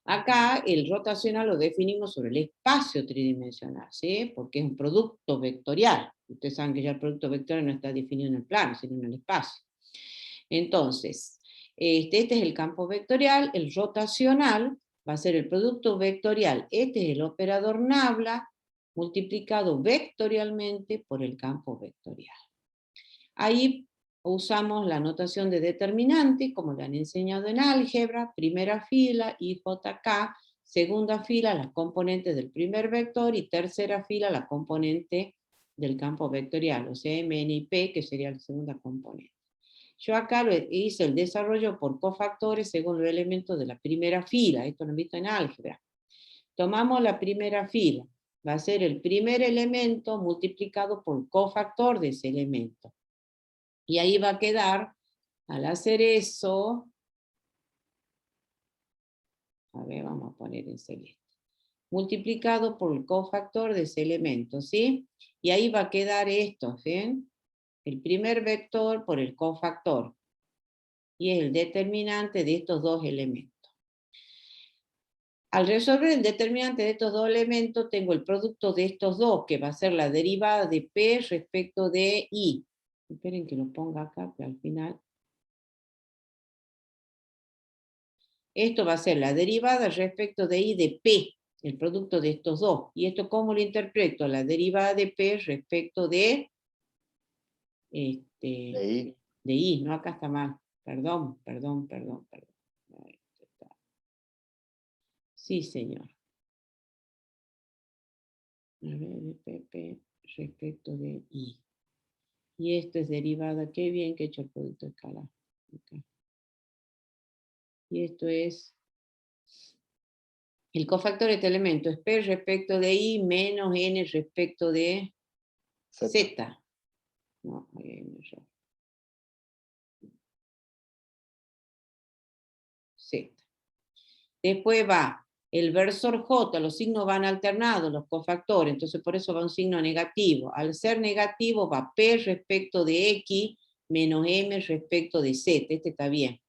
acá el rotacional lo definimos sobre el espacio tridimensional, ¿sí? Porque es un producto vectorial. Ustedes saben que ya el producto vectorial no está definido en el plano, sino en el espacio. Entonces, este es el campo vectorial, el rotacional va a ser el producto vectorial. Este es el operador nabla multiplicado vectorialmente por el campo vectorial. Ahí usamos la notación de determinante, como le han enseñado en álgebra, primera fila, IJK, segunda fila, las componentes del primer vector, y tercera fila, la componente del campo vectorial, o sea, MN y P, que sería la segunda componente. Yo acá hice el desarrollo por cofactores según los elementos de la primera fila, esto lo han visto en álgebra. Tomamos la primera fila, va a ser el primer elemento multiplicado por el cofactor de ese elemento. Y ahí va a quedar, al hacer eso, a ver, vamos a poner en celeste, multiplicado por el cofactor de ese elemento, ¿sí? Y ahí va a quedar esto, ¿ven? El primer vector por el cofactor. y es el determinante de estos dos elementos. Al resolver el determinante de estos dos elementos, tengo el producto de estos dos, que va a ser la derivada de P respecto de I. Esperen que lo ponga acá, que al final... Esto va a ser la derivada respecto de I de P, el producto de estos dos. ¿Y esto cómo lo interpreto? La derivada de P respecto de... De I. no, acá está mal. Perdón. Ahí está. Sí, señor. A ver, PP respecto de I. Y esto es derivada. Qué bien que he hecho el producto escalar. Acá. Y esto es... El cofactor de este elemento es P respecto de I menos N respecto de Z. No, ahí hay un error. Z. Después va el versor J, los signos van alternados, los cofactores, entonces por eso va un signo negativo. Al ser negativo va P respecto de X menos M respecto de Z, este está bien.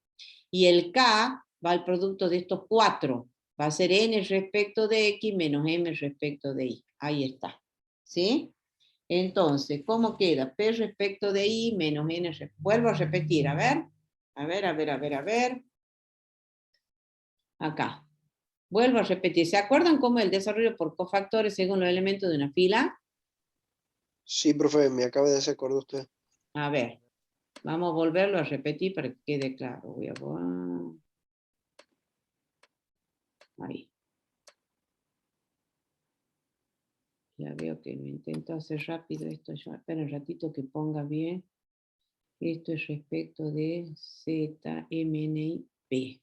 Y el K va al producto de estos cuatro, va a ser N respecto de X menos M respecto de Y. Ahí está. ¿Sí? Entonces, ¿cómo queda? P respecto de I menos N. Vuelvo a repetir, a ver. A ver. Acá. Vuelvo a repetir. ¿Se acuerdan cómo es el desarrollo por cofactores según los elementos de una fila? Sí, profe, me acaba de acordar usted. A ver. Vamos a volverlo a repetir para que quede claro. Voy a borrar. Ahí. Ya veo que lo intento hacer rápido esto. Espera un ratito que ponga bien. Esto es respecto de Z, M, N y P.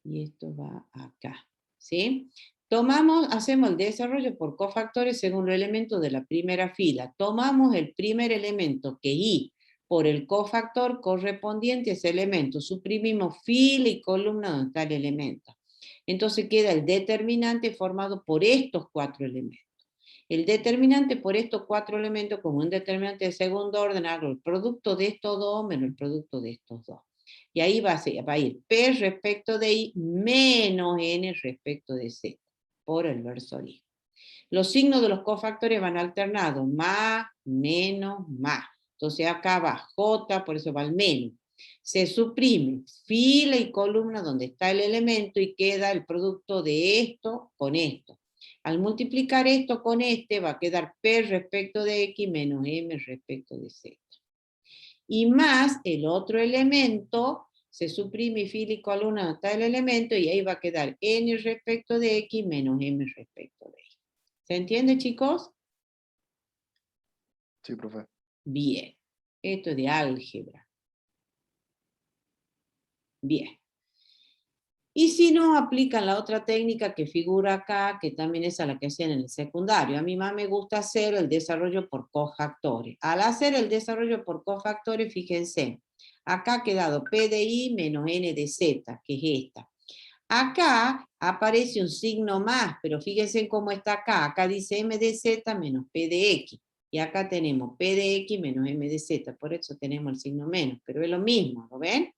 Y esto va acá. ¿Sí? Hacemos el desarrollo por cofactores según los elementos de la primera fila. Tomamos el primer elemento, que I, por el cofactor correspondiente a ese elemento. Suprimimos fila y columna donde está el elemento. Entonces queda el determinante formado por estos cuatro elementos. El determinante por estos cuatro elementos, como un determinante de segundo orden, hago el producto de estos dos menos el producto de estos dos. Y ahí va a ir P respecto de I menos N respecto de Z, por el versor I. Los signos de los cofactores van alternados, más, menos, más. Entonces acá va J, por eso va el menos. Se suprime fila y columna donde está el elemento y queda el producto de esto con esto. Al multiplicar esto con este va a quedar P respecto de X menos M respecto de Z. Y más el otro elemento, se suprime fila y columna donde está el elemento y ahí va a quedar N respecto de X menos M respecto de Y. ¿Se entiende, chicos? Sí, profe. Bien. Esto es de álgebra. Bien. Y si no, aplican la otra técnica que figura acá, que también es a la que hacían en el secundario. A mí más me gusta hacer el desarrollo por cofactores. Al hacer el desarrollo por cofactores, fíjense, acá ha quedado P de I menos N de Z, que es esta. Acá aparece un signo más, pero fíjense cómo está acá. Acá dice M de Z menos P de X. Y acá tenemos P de X menos M de Z. Por eso tenemos el signo menos, pero es lo mismo, ¿lo ven?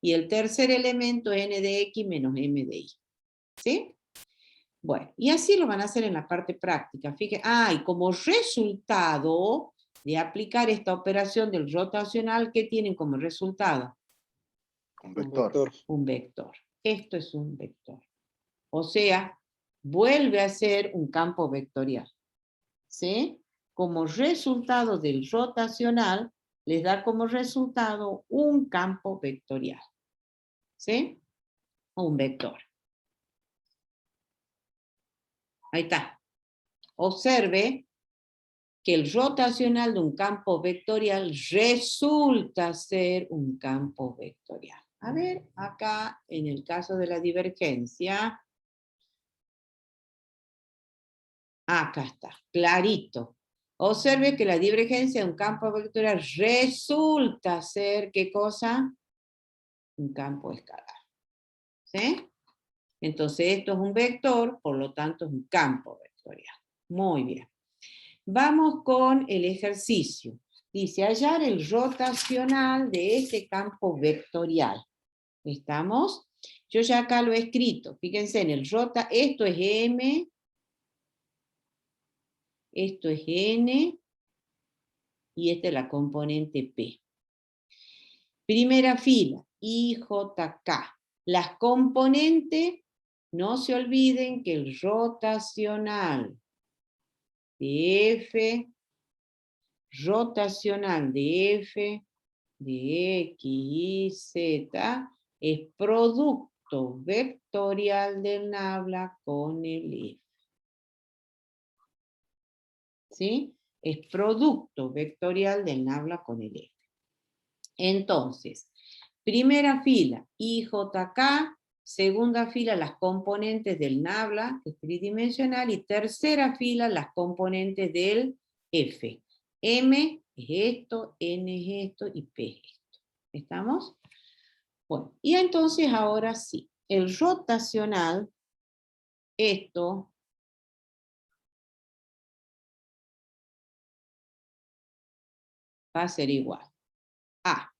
Y el tercer elemento es N de X menos M de Y. ¿Sí? Bueno, y así lo van a hacer en la parte práctica. Fíjense, y como resultado de aplicar esta operación del rotacional, ¿qué tienen como resultado? Un Un vector. vector. Un vector. Esto es un vector. O sea, vuelve a ser un campo vectorial. ¿Sí? Como resultado del rotacional, les da como resultado un campo vectorial. ¿Sí? Un vector. Ahí está. Observe que el rotacional de un campo vectorial resulta ser un campo vectorial. A ver, acá en el caso de la divergencia, acá está, clarito. Observe que la divergencia de un campo vectorial resulta ser, ¿qué cosa? Un campo escalar. ¿Sí? Entonces esto es un vector, por lo tanto es un campo vectorial. Muy bien. Vamos con el ejercicio. Dice, hallar el rotacional de este campo vectorial. ¿Estamos? Yo ya acá lo he escrito. Fíjense en el J, esto es M, esto es N, y esta es la componente P. Primera fila, IJK. Las componentes, no se olviden que el rotacional de F, rotacional de F, de X y Z, es producto vectorial del nabla con el F. ¿Sí? Es producto vectorial del nabla con el F. Entonces, primera fila, IJK, segunda fila, las componentes del nabla, que es tridimensional, y tercera fila, las componentes del F. M es esto, N es esto y P es esto. ¿Estamos? Bueno, y entonces ahora sí, el rotacional, esto va a ser igual a.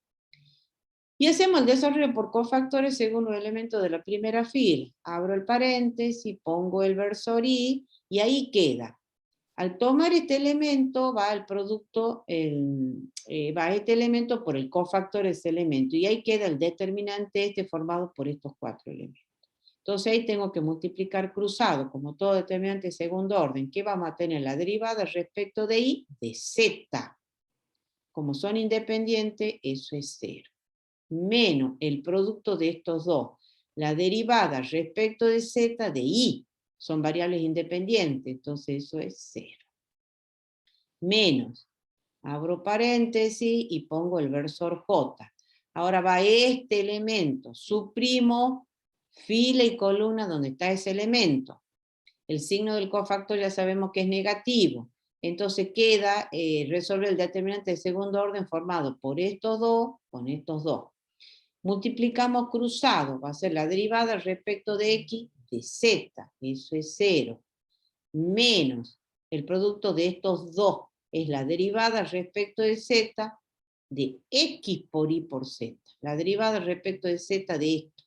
Y hacemos el desarrollo por cofactores según los elementos de la primera fila. Abro el paréntesis, pongo el versor I, y ahí queda. Al tomar este elemento, va el producto, va este elemento por el cofactor de ese elemento, y ahí queda el determinante este formado por estos 4 elementos. Entonces ahí tengo que multiplicar cruzado, como todo determinante de segundo orden. ¿Qué vamos a tener? La derivada respecto de I de Z. Como son independientes, eso es 0. Menos el producto de estos dos. La derivada respecto de Z de I. Son variables independientes, entonces eso es 0. Menos, abro paréntesis y pongo el versor J. Ahora va este elemento, suprimo fila y columna donde está ese elemento. El signo del cofactor ya sabemos que es negativo. Entonces queda, resolver el determinante de segundo orden formado por estos dos con estos dos. Multiplicamos cruzado, va a ser la derivada respecto de X de Z, eso es 0. Menos el producto de estos dos, es la derivada respecto de Z de X por Y por Z. La derivada respecto de Z de esto.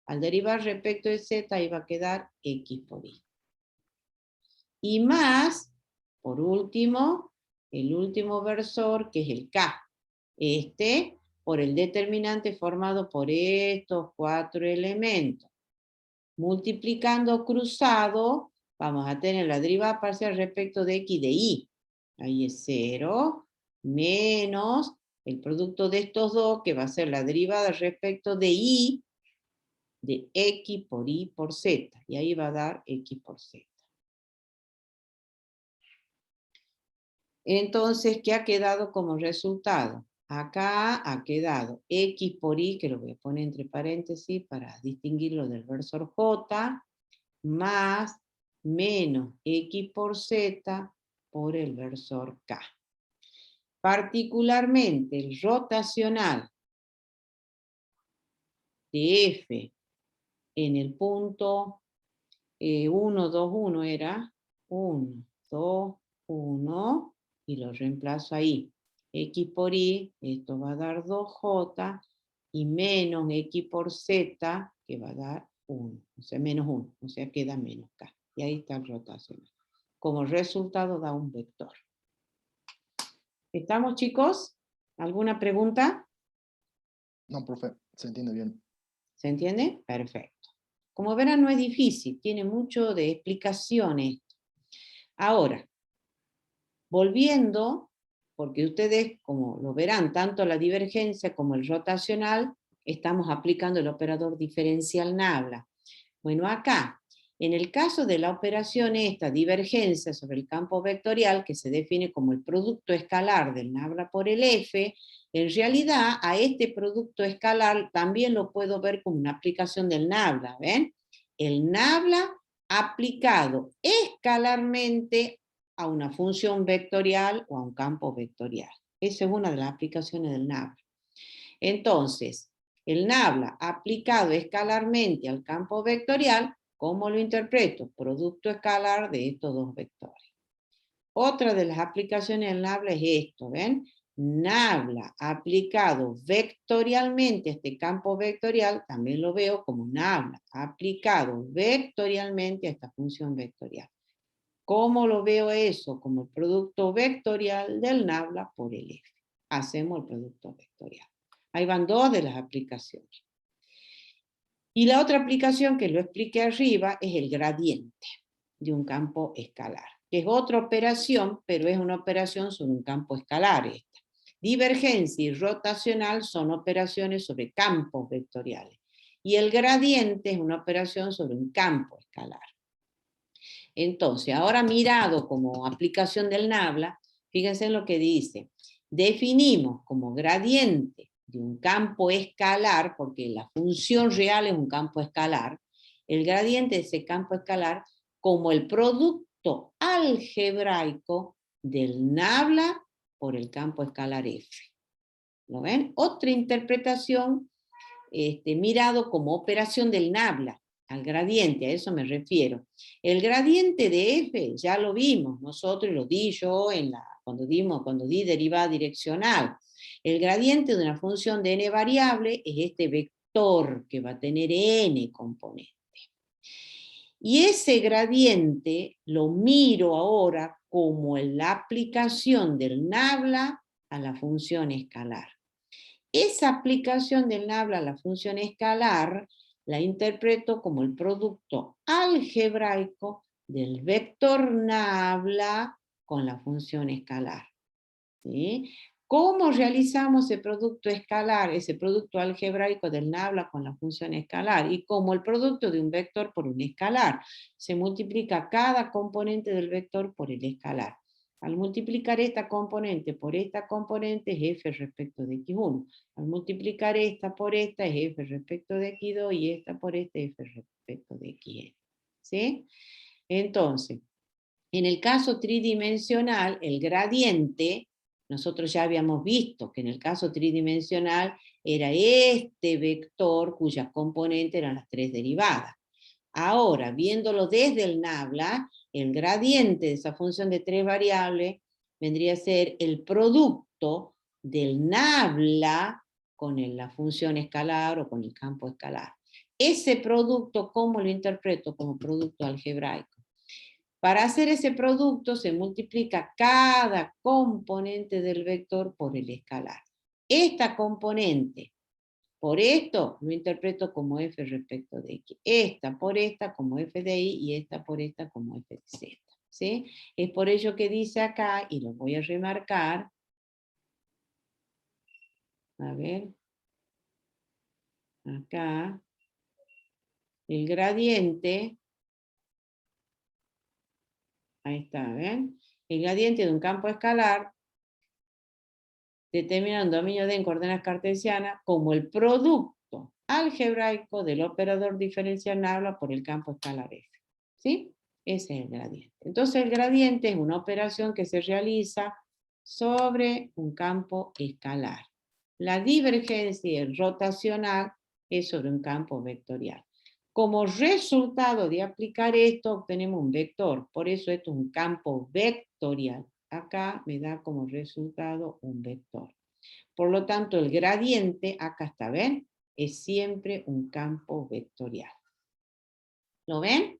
Al derivar respecto de Z, ahí va a quedar X por Y. Y más, por último, el último versor, que es el K. Este, por el determinante formado por estos 4 elementos. Multiplicando cruzado, vamos a tener la derivada parcial respecto de X de Y. Ahí es 0, menos el producto de estos dos, que va a ser la derivada respecto de Y, de X por Y por Z. Y ahí va a dar X por Z. Entonces, ¿qué ha quedado como resultado? Acá ha quedado X por Y, que lo voy a poner entre paréntesis para distinguirlo del versor J, más menos X por Z por el versor K. Particularmente el rotacional de F en el punto 1, 2, 1 era 1, 2, 1, y lo reemplazo ahí. X por Y, esto va a dar 2J, y menos X por Z, que va a dar 1, o sea, menos 1, o sea, queda menos K. Y ahí está el rotacional. Como resultado da un vector. ¿Estamos, chicos? ¿Alguna pregunta? No, profe, se entiende bien. ¿Se entiende? Perfecto. Como verán, no es difícil, tiene mucho de explicaciones. Ahora, volviendo, porque ustedes, como lo verán, tanto la divergencia como el rotacional, estamos aplicando el operador diferencial nabla. Bueno, acá, en el caso de la operación esta, divergencia sobre el campo vectorial, que se define como el producto escalar del nabla por el F, en realidad a este producto escalar también lo puedo ver como una aplicación del nabla, ¿ven? El nabla aplicado escalarmente a una función vectorial o a un campo vectorial. Esa es una de las aplicaciones del nabla. Entonces, el nabla aplicado escalarmente al campo vectorial, ¿cómo lo interpreto? Producto escalar de estos dos vectores. Otra de las aplicaciones del nabla es esto, ¿ven? Nabla aplicado vectorialmente a este campo vectorial, también lo veo como Nabla aplicado vectorialmente a esta función vectorial. ¿Cómo lo veo eso? Como el producto vectorial del Nabla por el F. Hacemos el producto vectorial. Ahí van dos de las aplicaciones. Y la otra aplicación que lo expliqué arriba es el gradiente de un campo escalar, que es otra operación, pero es una operación sobre un campo escalar esta. Divergencia y rotacional son operaciones sobre campos vectoriales. Y el gradiente es una operación sobre un campo escalar. Entonces, ahora mirado como aplicación del Nabla, fíjense en lo que dice. Definimos como gradiente de un campo escalar, porque la función real es un campo escalar, el gradiente de ese campo escalar como el producto algebraico del Nabla por el campo escalar F. ¿Lo ven? Otra interpretación mirado como operación del Nabla al gradiente, a eso me refiero. El gradiente de F ya lo vimos nosotros, lo di yo cuando di derivada direccional. El gradiente de una función de n variable es este vector que va a tener n componentes. Y ese gradiente lo miro ahora como la aplicación del Nabla a la función escalar. Esa aplicación del Nabla a la función escalar la interpreto como el producto algebraico del vector Nabla con la función escalar. ¿Sí? ¿Cómo realizamos ese producto escalar, ese producto algebraico del Nabla con la función escalar? Y como el producto de un vector por un escalar. Se multiplica cada componente del vector por el escalar. Al multiplicar esta componente por esta componente es f respecto de x1. Al multiplicar esta por esta es f respecto de x2 y esta por esta es f respecto de xn. ¿Sí? Entonces, en el caso tridimensional, el gradiente, nosotros ya habíamos visto que en el caso tridimensional era este vector cuyas componentes eran las tres derivadas. Ahora, viéndolo desde el Nabla, el gradiente de esa función de tres variables vendría a ser el producto del Nabla con la función escalar o con el campo escalar. Ese producto, ¿cómo lo interpreto? Como producto algebraico. Para hacer ese producto se multiplica cada componente del vector por el escalar. Esta componente por esto lo interpreto como f respecto de x. Esta por esta como f de y y esta por esta como f de z. ¿Sí? Es por ello que dice acá, y lo voy a remarcar. A ver. Acá. El gradiente. Ahí está, ¿ven? El gradiente de un campo escalar determina un dominio D en coordenadas cartesianas como el producto algebraico del operador diferencial Nabla por el campo escalar F. ¿Sí? Ese es el gradiente. Entonces el gradiente es una operación que se realiza sobre un campo escalar. La divergencia rotacional es sobre un campo vectorial. Como resultado de aplicar esto, obtenemos un vector. Por eso esto es un campo vectorial. Acá me da como resultado un vector. Por lo tanto, el gradiente, acá está, ¿ven? Es siempre un campo vectorial. ¿Lo ven?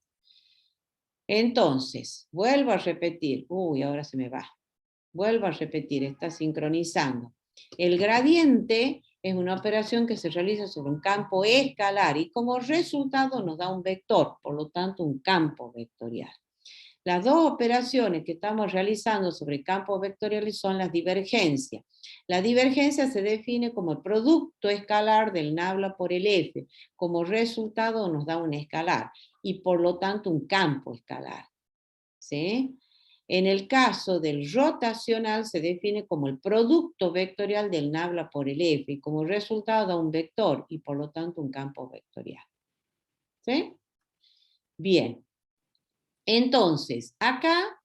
Entonces, vuelvo a repetir. Uy, ahora se me va. Vuelvo a repetir, está sincronizando. El gradiente es una operación que se realiza sobre un campo escalar y como resultado nos da un vector, por lo tanto un campo vectorial. Las dos operaciones que estamos realizando sobre campos vectoriales son las divergencias. La divergencia se define como el producto escalar del Nabla por el F. Como resultado nos da un escalar y por lo tanto un campo escalar. ¿Sí? En el caso del rotacional se define como el producto vectorial del Nabla por el F y como resultado da un vector y por lo tanto un campo vectorial. ¿Sí? Bien. Entonces, acá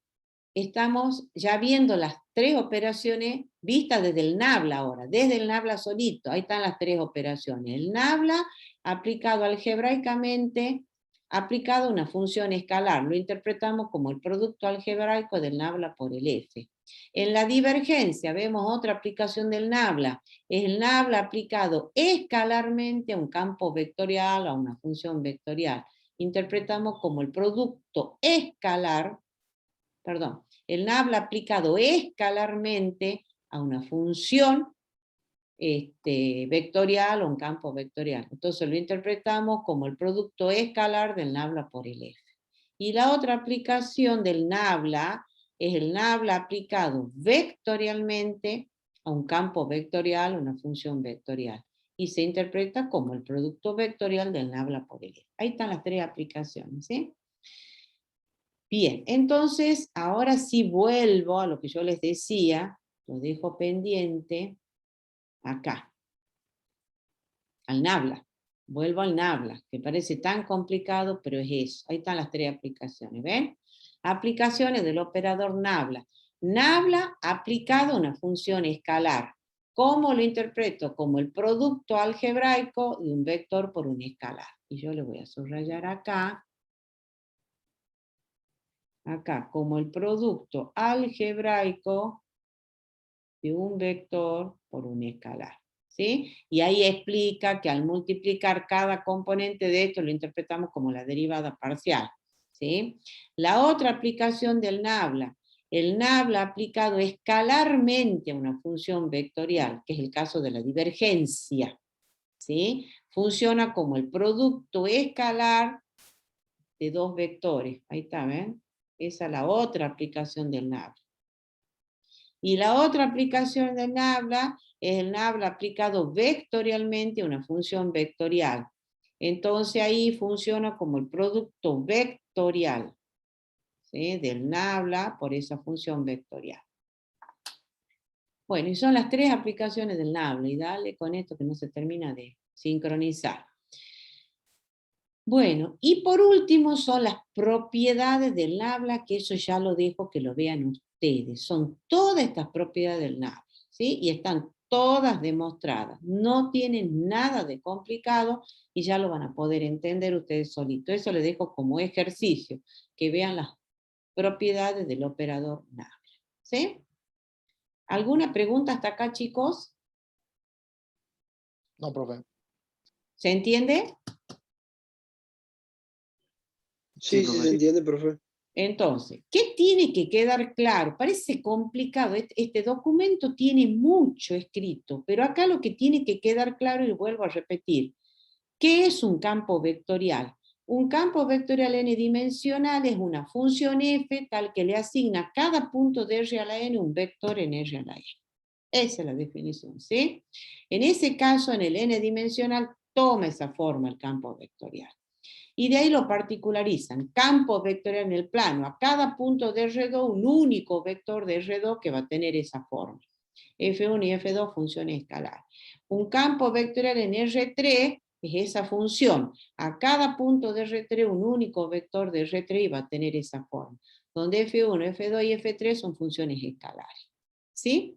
estamos ya viendo las tres operaciones vistas desde el Nabla ahora, desde el Nabla solito, ahí están las tres operaciones. El Nabla aplicado algebraicamente aplicado a una función escalar. Lo interpretamos como el producto algebraico del nabla por el f. En la divergencia vemos otra aplicación del nabla. Es el nabla aplicado escalarmente a un campo vectorial, a una función vectorial. Interpretamos como el producto escalar, perdón, el nabla aplicado escalarmente a una función vectorial o un campo vectorial. Entonces lo interpretamos como el producto escalar del nabla por el f. Y la otra aplicación del nabla es el nabla aplicado vectorialmente a un campo vectorial, una función vectorial. Y se interpreta como el producto vectorial del nabla por el f. Ahí están las tres aplicaciones, ¿sí? Bien, entonces ahora sí vuelvo a lo que yo les decía, lo dejo pendiente acá, al nabla. Vuelvo al nabla, que parece tan complicado, pero es eso. Ahí están las tres aplicaciones, ¿ven? Aplicaciones del operador nabla. Nabla aplicado a una función escalar. ¿Cómo lo interpreto? Como el producto algebraico de un vector por un escalar. Y yo le voy a subrayar acá, como el producto algebraico de un vector por un escalar. ¿Sí? Y ahí explica que al multiplicar cada componente de esto lo interpretamos como la derivada parcial. ¿Sí? La otra aplicación del nabla, el nabla aplicado escalarmente a una función vectorial, que es el caso de la divergencia. ¿Sí? Funciona como el producto escalar de dos vectores. Ahí está, ¿ven? Esa es la otra aplicación del nabla. Y la otra aplicación del nabla es el nabla aplicado vectorialmente a una función vectorial. Entonces ahí funciona como el producto vectorial, ¿sí? Del nabla por esa función vectorial. Bueno, y son las tres aplicaciones del nabla, y dale con esto que no se termina de sincronizar. Bueno, y por último son las propiedades del nabla, que eso ya lo dejo que lo vean ustedes. Son todas estas propiedades del nabla, ¿sí? Y están todas demostradas. No tienen nada de complicado y ya lo van a poder entender ustedes solitos. Eso les dejo como ejercicio, que vean las propiedades del operador nabla, ¿sí? ¿Alguna pregunta hasta acá, chicos? No, profe. ¿Se entiende? Sí, sí profe. se entiende, profe. Entonces, ¿qué tiene que quedar claro? Parece complicado, este documento tiene mucho escrito, pero acá lo que tiene que quedar claro, y vuelvo a repetir, ¿qué es un campo vectorial? Un campo vectorial n-dimensional es una función f tal que le asigna a cada punto de R a la n un vector en R a la n. Esa es la definición, ¿sí? En ese caso, en el n-dimensional, toma esa forma el campo vectorial. Y de ahí lo particularizan. Campo vectorial en el plano. A cada punto de R2, un único vector de R2 que va a tener esa forma. F1 y F2 funciones escalares. Un campo vectorial en R3 es esa función. A cada punto de R3, un único vector de R3 y va a tener esa forma. Donde F1, F2 y F3 son funciones escalares. ¿Sí?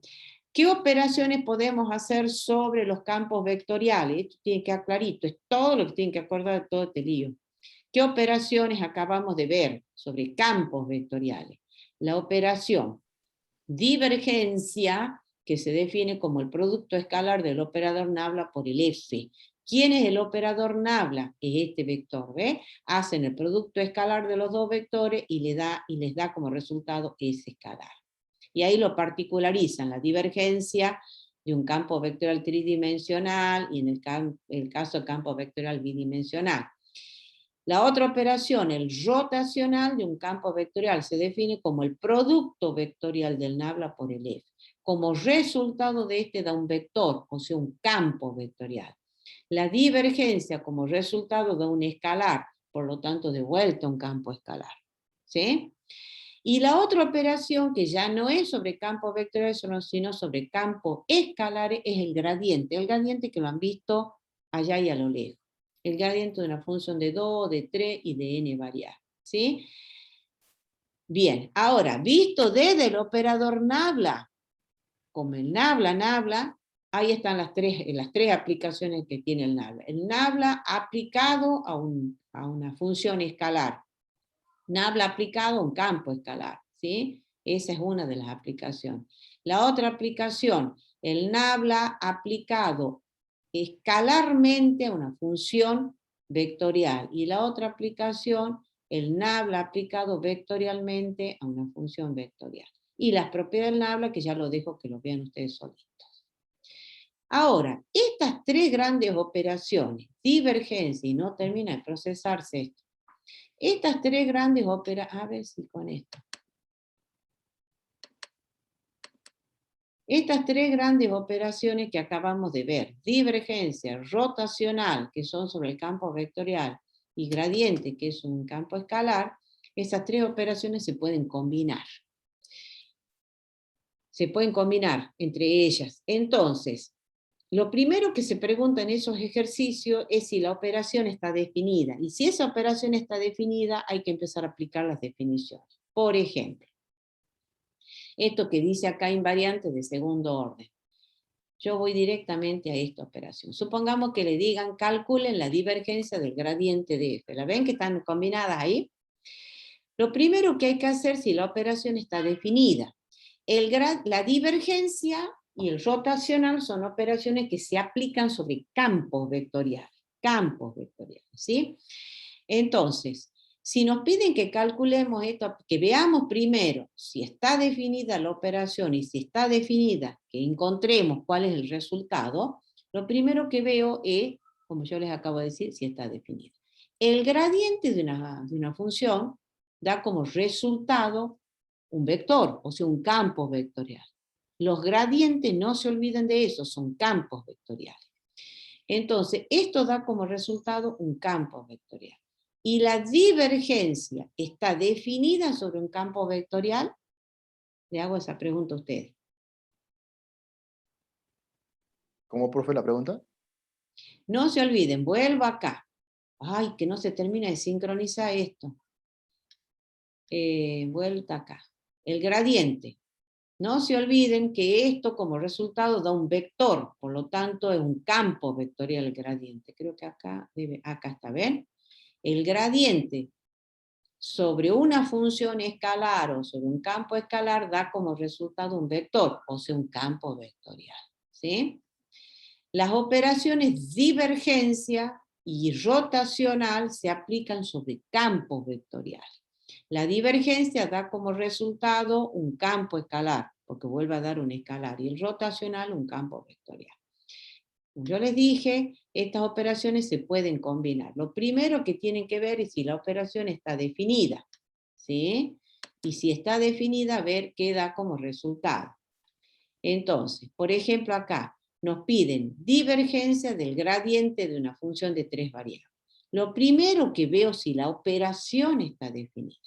¿Qué operaciones podemos hacer sobre los campos vectoriales? Esto tiene que quedar clarito. Es todo lo que tienen que acordar de todo este lío. ¿Qué operaciones acabamos de ver sobre campos vectoriales? La operación divergencia, que se define como el producto escalar del operador nabla por el f. ¿Quién es el operador nabla? Es este vector, ¿ve? Hacen el producto escalar de los dos vectores y les da como resultado ese escalar. Y ahí lo particularizan, la divergencia de un campo vectorial tridimensional y en el caso del campo vectorial bidimensional. La otra operación, el rotacional de un campo vectorial, se define como el producto vectorial del nabla por el f. Como resultado de este da un vector, o sea, un campo vectorial. La divergencia como resultado da un escalar, por lo tanto, de vuelta un campo escalar. ¿Sí? Y la otra operación, que ya no es sobre campo vectorial, sino sobre campo escalares, es el gradiente. El gradiente que lo han visto allá y a lo lejos. El gradiente de una función de 2, de 3 y de n variables. ¿Sí? Bien, ahora, visto desde el operador nabla, como el nabla, Ahí están las tres aplicaciones que tiene el Nabla. El Nabla aplicado a una función escalar. Nabla aplicado a un campo escalar, ¿sí? Esa es una de las aplicaciones. La otra aplicación, el Nabla aplicado escalarmente a una función vectorial. Y la otra aplicación, el Nabla aplicado vectorialmente a una función vectorial. Y las propiedades del Nabla, que ya lo dejo que lo vean ustedes solitos. Ahora, estas tres grandes operaciones, divergencia, y no termina de procesarse esto, estas tres grandes operaciones, a ver si con esto. Estas tres grandes operaciones que acabamos de ver, divergencia, rotacional, que son sobre el campo vectorial, y gradiente, que es un campo escalar, esas tres operaciones se pueden combinar. Se pueden combinar entre ellas. Entonces, lo primero que se pregunta en esos ejercicios es si la operación está definida. Y si esa operación está definida, hay que empezar a aplicar las definiciones. Por ejemplo, esto que dice acá invariante de segundo orden. Yo voy directamente a esta operación. Supongamos que le digan calculen la divergencia del gradiente de f. ¿La ven que están combinadas ahí? Lo primero que hay que hacer si la operación está definida. La divergencia y el rotacional son operaciones que se aplican sobre campos vectoriales. Campos vectoriales, ¿sí? Entonces, si nos piden que calculemos esto, que veamos primero si está definida la operación y si está definida, que encontremos cuál es el resultado, lo primero que veo es, como yo les acabo de decir, si está definida. El gradiente de una función da como resultado un vector, o sea, un campo vectorial. Los gradientes, no se olviden de eso, son campos vectoriales. Entonces, esto da como resultado un campo vectorial. ¿Y la divergencia está definida sobre un campo vectorial? Le hago esa pregunta a ustedes. ¿Cómo, profe, la pregunta? No se olviden, vuelvo acá. Ay, que no se termina de sincronizar esto. Vuelta acá. El gradiente. No se olviden que esto como resultado da un vector, por lo tanto es un campo vectorial el gradiente. Creo que acá está, ¿ven? El gradiente sobre una función escalar o sobre un campo escalar da como resultado un vector, o sea, un campo vectorial. ¿Sí? Las operaciones divergencia y rotacional se aplican sobre campos vectoriales. La divergencia da como resultado un campo escalar, porque vuelve a dar un escalar, y el rotacional un campo vectorial. Yo les dije, estas operaciones se pueden combinar. Lo primero que tienen que ver es si la operación está definida, ¿sí? Y si está definida, ver qué da como resultado. Entonces, por ejemplo acá, nos piden divergencia del gradiente de una función de tres variables. Lo primero que veo si la operación está definida.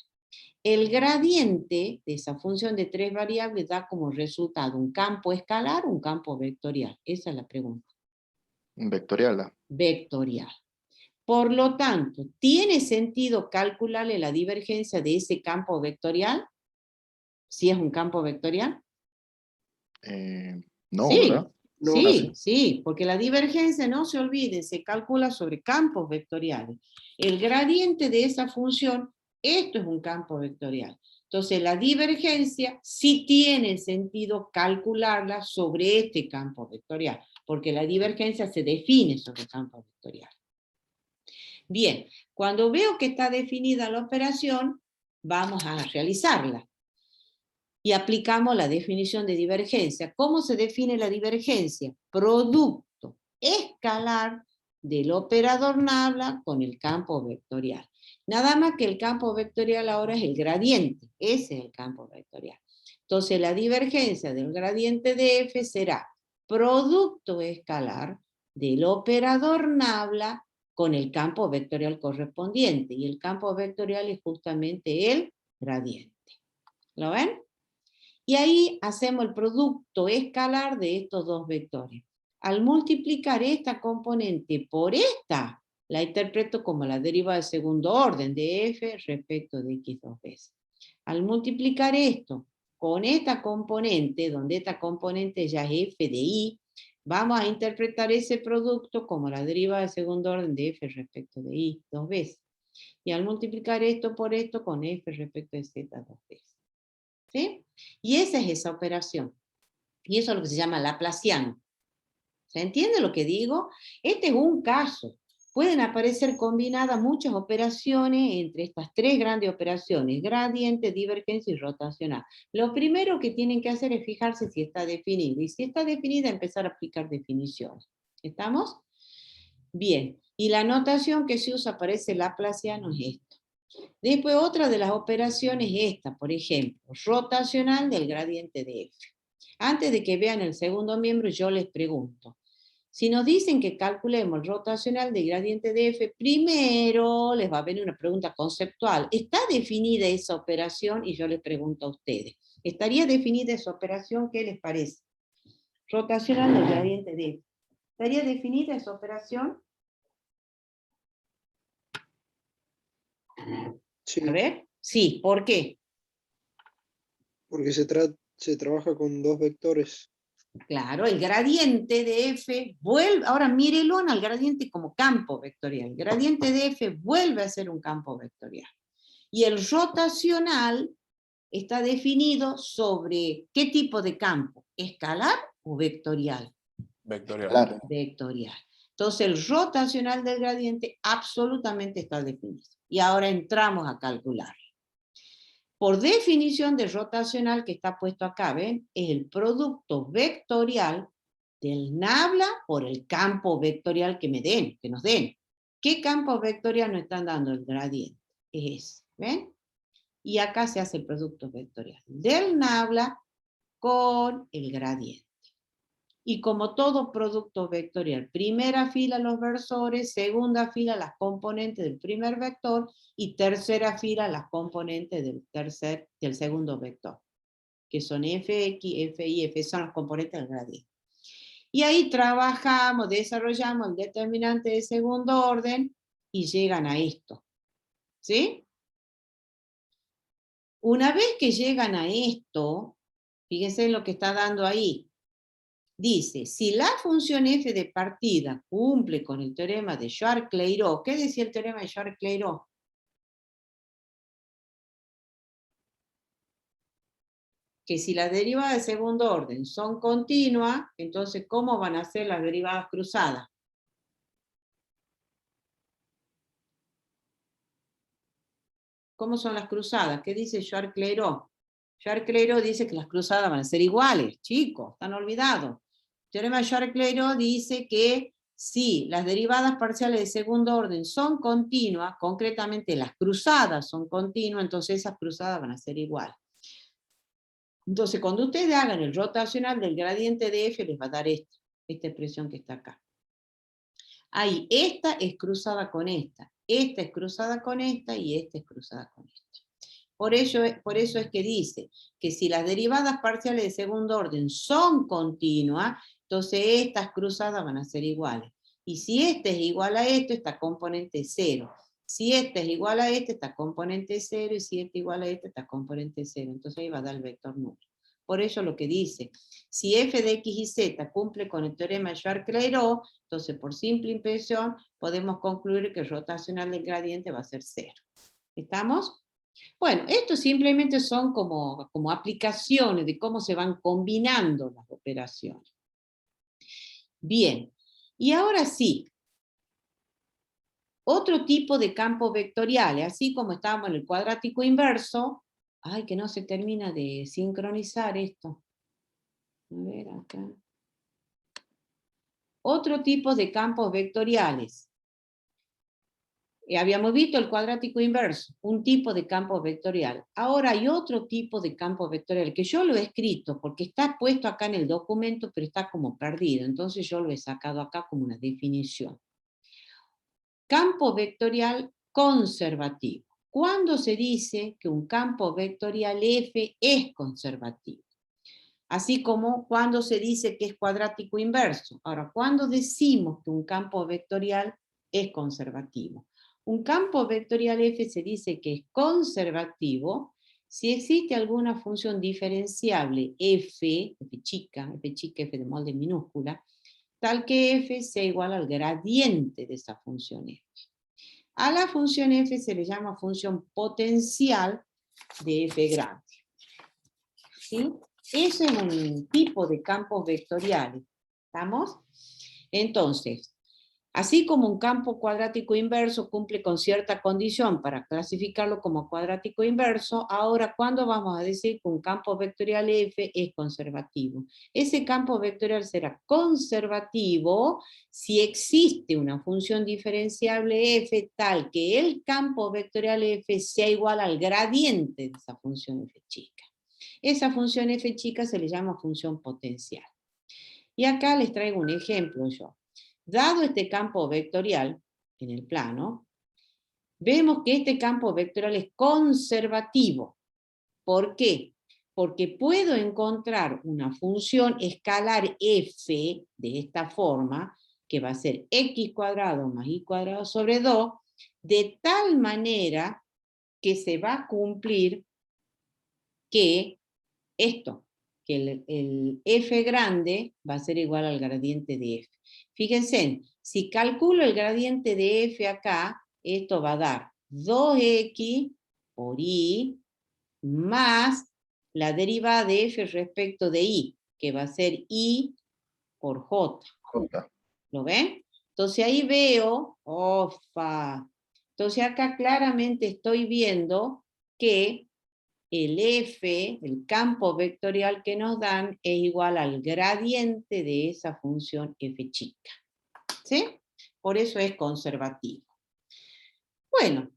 El gradiente de esa función de tres variables da como resultado un campo escalar o un campo vectorial. Esa es la pregunta. Vectorial. Vectorial. Por lo tanto, ¿tiene sentido calcularle la divergencia de ese campo vectorial? Si es un campo vectorial. No, Sí, ¿verdad? No, sí, porque la divergencia, no se olviden, se calcula sobre campos vectoriales. El gradiente de esa función, esto es un campo vectorial. Entonces la divergencia sí tiene sentido calcularla sobre este campo vectorial, porque la divergencia se define sobre el campo vectorial. Bien, cuando veo que está definida la operación, vamos a realizarla. Y aplicamos la definición de divergencia. ¿Cómo se define la divergencia? Producto escalar del operador Nabla con el campo vectorial. Nada más que el campo vectorial ahora es el gradiente. Ese es el campo vectorial. Entonces la divergencia del gradiente de f será producto escalar del operador Nabla con el campo vectorial correspondiente. Y el campo vectorial es justamente el gradiente. ¿Lo ven? Y ahí hacemos el producto escalar de estos dos vectores. Al multiplicar esta componente por esta, la interpreto como la derivada de segundo orden de f respecto de x dos veces. Al multiplicar esto con esta componente, donde esta componente ya es f de y, Vamos a interpretar ese producto como la derivada de segundo orden de f respecto de y dos veces. Y al multiplicar esto por esto con f respecto de z dos veces. ¿Sí? Y esa es esa operación. Y eso es lo que se llama laplaciano. ¿Se entiende lo que digo? Este es un caso. Pueden aparecer combinadas muchas operaciones entre estas tres grandes operaciones: gradiente, divergencia y rotacional. Lo primero que tienen que hacer es fijarse si está definida. Y si está definida, empezar a aplicar definiciones. ¿Estamos? Bien. Y la notación que se usa para ese laplaciano es esto. Después otra de las operaciones es esta, por ejemplo, rotacional del gradiente de f. Antes de que vean el segundo miembro, yo les pregunto. Si nos dicen que calculemos el rotacional del gradiente de f, primero les va a venir una pregunta conceptual. ¿Está definida esa operación? Y yo les pregunto a ustedes. ¿Estaría definida esa operación? ¿Qué les parece? Rotacional del gradiente de f. ¿Estaría definida esa operación? Sí, A ver. Sí, ¿por qué? porque se trabaja con dos vectores. Claro, el gradiente de f vuelve, ahora mírelo al gradiente como campo vectorial. El gradiente de f vuelve a ser un campo vectorial. Y el rotacional está definido sobre qué tipo de campo, escalar o vectorial. Vectorial. Claro. Vectorial. Entonces el rotacional del gradiente absolutamente está definido. Y ahora entramos a calcular. Por definición de rotacional que está puesto acá, ¿ven? Es el producto vectorial del nabla por el campo vectorial que nos den. ¿Qué campo vectorial nos están dando? El gradiente. Es ese, ¿ven? Y acá se hace el producto vectorial del nabla con el gradiente. Y como todo producto vectorial, primera fila los versores, segunda fila las componentes del primer vector y tercera fila las componentes del segundo vector, que son fx, fi, f, son las componentes del gradiente. Y ahí trabajamos, desarrollamos el determinante de segundo orden y llegan a esto. ¿Sí? Una vez que llegan a esto, fíjense en lo que está dando ahí. Dice, si la función f de partida cumple con el teorema de Schwarz-Clairaut, ¿qué decía el teorema de Schwarz-Clairaut? Que si las derivadas de segundo orden son continuas, entonces ¿cómo van a ser las derivadas cruzadas? ¿Cómo son las cruzadas? ¿Qué dice Schwarz-Clairaut? Schwarz-Clairaut dice que las cruzadas van a ser iguales, chicos, están olvidados. El teorema de Schwarz-Clairaut dice que si las derivadas parciales de segundo orden son continuas, concretamente las cruzadas son continuas, entonces esas cruzadas van a ser iguales. Entonces, cuando ustedes hagan el rotacional del gradiente de f, les va a dar esta expresión que está acá. Ahí, esta es cruzada con esta es cruzada con esta y esta es cruzada con esta. Por eso es que dice que si las derivadas parciales de segundo orden son continuas, entonces estas cruzadas van a ser iguales. Y si este es igual a esto, esta componente es 0. Si este es igual a este, esta componente es 0. Y si este es igual a este, esta componente es 0. Entonces ahí va a dar el vector nulo. Por eso lo que dice, si f de x y z cumple con el teorema de Schwarz-Clairaut, entonces por simple impresión podemos concluir que el rotacional del gradiente va a ser 0. ¿Estamos? Bueno, esto simplemente son como aplicaciones de cómo se van combinando las operaciones. Bien, y ahora sí, otro tipo de campos vectoriales, así como estábamos en el cuadrático inverso. Ay, que no se termina de sincronizar esto. A ver acá. Otro tipo de campos vectoriales. Habíamos visto el cuadrático inverso, un tipo de campo vectorial. Ahora hay otro tipo de campo vectorial, que yo lo he escrito, porque está puesto acá en el documento, pero está como perdido. Entonces yo lo he sacado acá como una definición. Campo vectorial conservativo. ¿Cuándo se dice que un campo vectorial F es conservativo? Así como cuando se dice que es cuadrático inverso. Ahora, ¿cuándo decimos que un campo vectorial es conservativo? Un campo vectorial F se dice que es conservativo si existe alguna función diferenciable F chica, F de molde minúscula, tal que f sea igual al gradiente de esa función f. A la función f se le llama función potencial de f grande. ¿Sí? Ese es un tipo de campos vectoriales. ¿Estamos? Entonces, así como un campo cuadrático inverso cumple con cierta condición para clasificarlo como cuadrático inverso, ahora, ¿cuándo vamos a decir que un campo vectorial f es conservativo? Ese campo vectorial será conservativo si existe una función diferenciable f tal que el campo vectorial f sea igual al gradiente de esa función f chica. Esa función f chica se le llama función potencial. Y acá les traigo un ejemplo yo. Dado este campo vectorial en el plano, vemos que este campo vectorial es conservativo. ¿Por qué? Porque puedo encontrar una función escalar f de esta forma, que va a ser x cuadrado más y cuadrado sobre 2, de tal manera que se va a cumplir que esto, que el f grande va a ser igual al gradiente de f. Fíjense, si calculo el gradiente de f acá, esto va a dar 2x por y más la derivada de f respecto de y, que va a ser y por j. J. ¿Lo ven? Entonces ahí veo, ofa. Entonces acá claramente estoy viendo que el f, el campo vectorial que nos dan, es igual al gradiente de esa función f chica. ¿Sí? Por eso es conservativo. Bueno,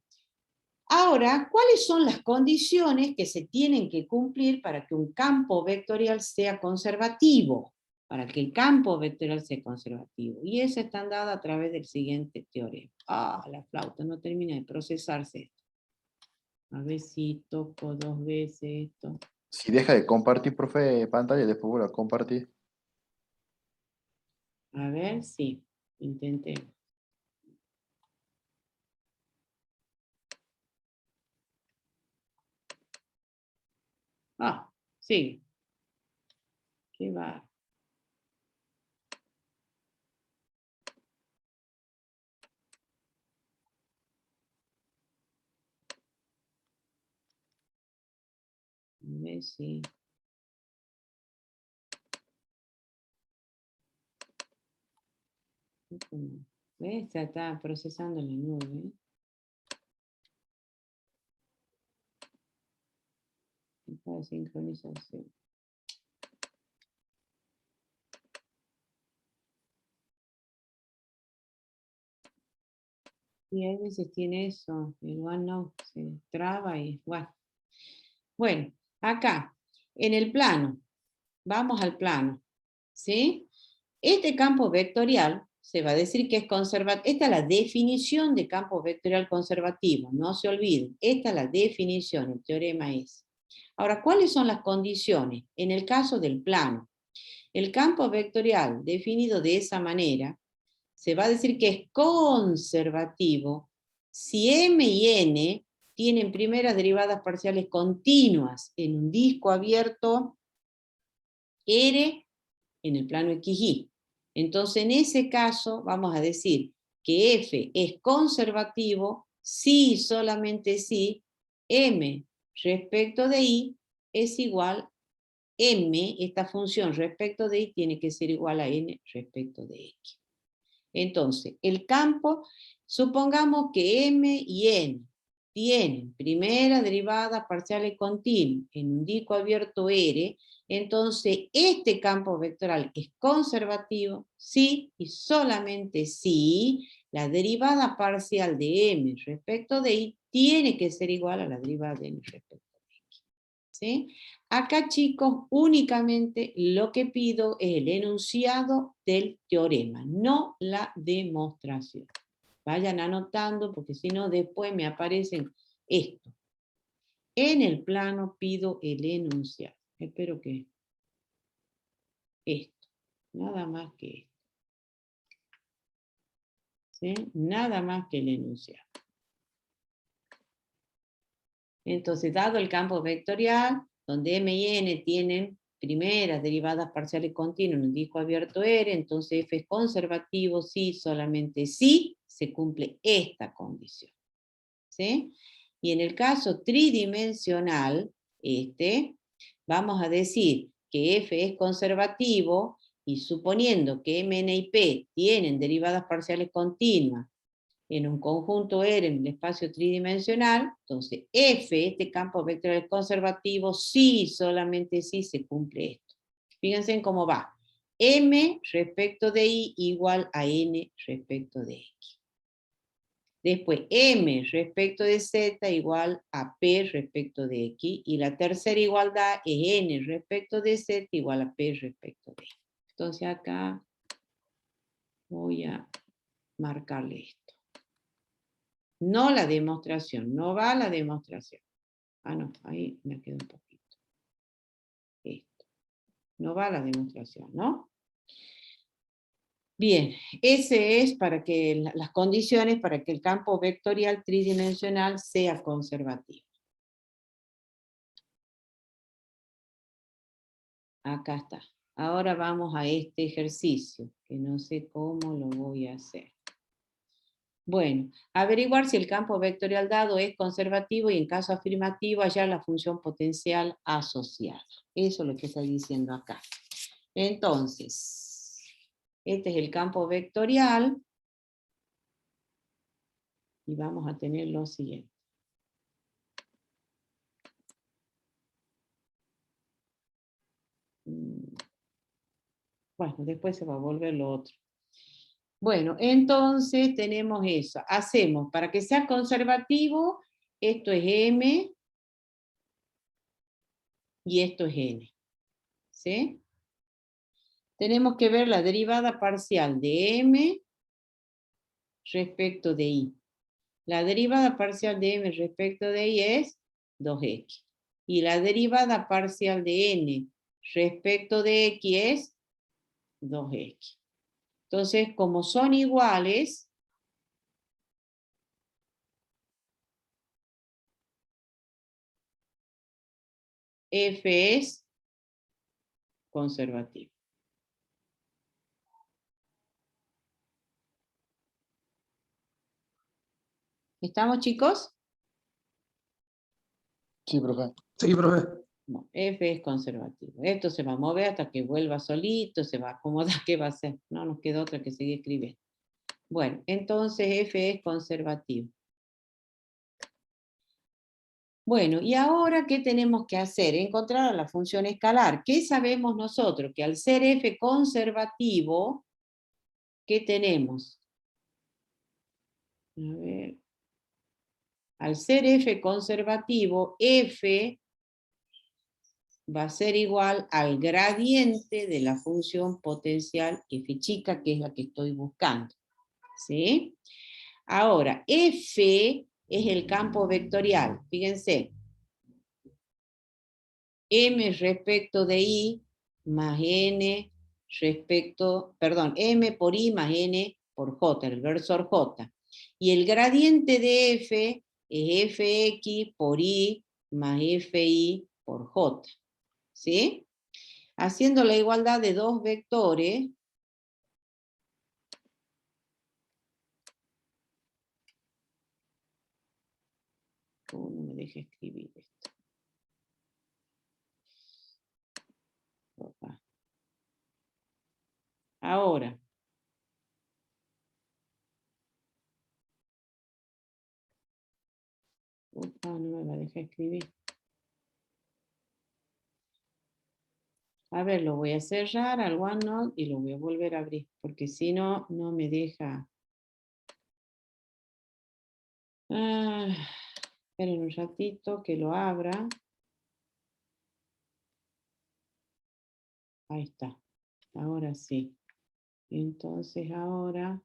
ahora, ¿cuáles son las condiciones que se tienen que cumplir para que un campo vectorial sea conservativo? Para que el campo vectorial sea conservativo. Y esas están dadas a través del siguiente teorema. Ah, la flauta no termina de procesarse esto. A ver si toco 2 veces esto. Si deja de compartir, profe, pantalla, después vuelve a compartir. A ver, sí, intentemos. Ah, sí. Qué va. A ver si. ¿Ves? Se está procesando la nube. Esta sincronización. Y a veces tiene eso, el OneNote se traba y bueno. Bueno, acá, en el plano, vamos al plano, ¿sí? Este campo vectorial se va a decir que es conservativo. Esta es la definición de campo vectorial conservativo, no se olviden. Esta es la definición, el teorema es. Ahora, ¿cuáles son las condiciones? En el caso del plano, el campo vectorial definido de esa manera se va a decir que es conservativo si m y n tienen primeras derivadas parciales continuas en un disco abierto R en el plano XY. Entonces, en ese caso, vamos a decir que f es conservativo si, solamente si, m respecto de y es igual, m, esta función respecto de y tiene que ser igual a n respecto de x. Entonces, el campo, supongamos que m y n tienen primera derivada parciales continuas en un disco abierto R, entonces este campo vectorial es conservativo si y solamente si la derivada parcial de m respecto de y tiene que ser igual a la derivada de n respecto de x. ¿Sí? Acá, chicos, únicamente lo que pido es el enunciado del teorema, no la demostración. Vayan anotando, porque si no, después me aparecen esto. En el plano pido el enunciado. Espero que esto. Nada más que esto. ¿Sí? Nada más que el enunciado. Entonces, dado el campo vectorial, donde m y n tienen primeras derivadas parciales continuas en un disco abierto R, entonces F es conservativo si, solamente si, se cumple esta condición. ¿Sí? Y en el caso tridimensional, vamos a decir que F es conservativo, y suponiendo que M, N y P tienen derivadas parciales continuas en un conjunto R en el espacio tridimensional, entonces F, este campo vectorial conservativo, sí, solamente sí se cumple esto. Fíjense en cómo va. M respecto de I igual a N respecto de X. Después, M respecto de Z igual a P respecto de X. Y la tercera igualdad es N respecto de Z igual a P respecto de X. Entonces acá voy a marcarle esto. No la demostración, no va la demostración. Ah, no, ahí me quedó un poquito. Esto. No va la demostración, ¿no? Bien, ese es para que las condiciones para que el campo vectorial tridimensional sea conservativo. Acá está. Ahora vamos a este ejercicio, que no sé cómo lo voy a hacer. Bueno, averiguar si el campo vectorial dado es conservativo y en caso afirmativo hallar la función potencial asociada. Eso es lo que está diciendo acá. Entonces, este es el campo vectorial y vamos a tener lo siguiente. Bueno, después se va a volver lo otro. Bueno, entonces tenemos eso. Hacemos, para que sea conservativo, esto es M y esto es N. ¿Sí? Tenemos que ver la derivada parcial de M respecto de I. La derivada parcial de M respecto de I es 2X. Y la derivada parcial de N respecto de X es 2X. Entonces, como son iguales, F es conservativo. ¿Estamos, chicos? Sí, profe. Sí, profe. Bueno, F es conservativo. Esto se va a mover hasta que vuelva solito, se va a acomodar. ¿Qué va a hacer? No nos queda otra que seguir escribiendo. Bueno, entonces F es conservativo. Bueno, y ahora, ¿qué tenemos que hacer? Encontrar a la función escalar. ¿Qué sabemos nosotros? Que al ser F conservativo, ¿qué tenemos? A ver. Al ser F conservativo, F va a ser igual al gradiente de la función potencial F chica, que es la que estoy buscando. ¿Sí? Ahora, F es el campo vectorial. Fíjense. M respecto de I más N respecto, perdón, M por I más N por J, el versor J. Y el gradiente de F es Fx por I más Fi por J. ¿Sí? Haciendo la igualdad de dos vectores, no me deja escribir esto. Opa. Ahora, opa, no me va a dejar escribir. A ver, lo voy a cerrar al OneNote y lo voy a volver a abrir, porque si no, no me deja. Esperen un ratito que lo abra. Ahí está. Ahora sí. Entonces ahora...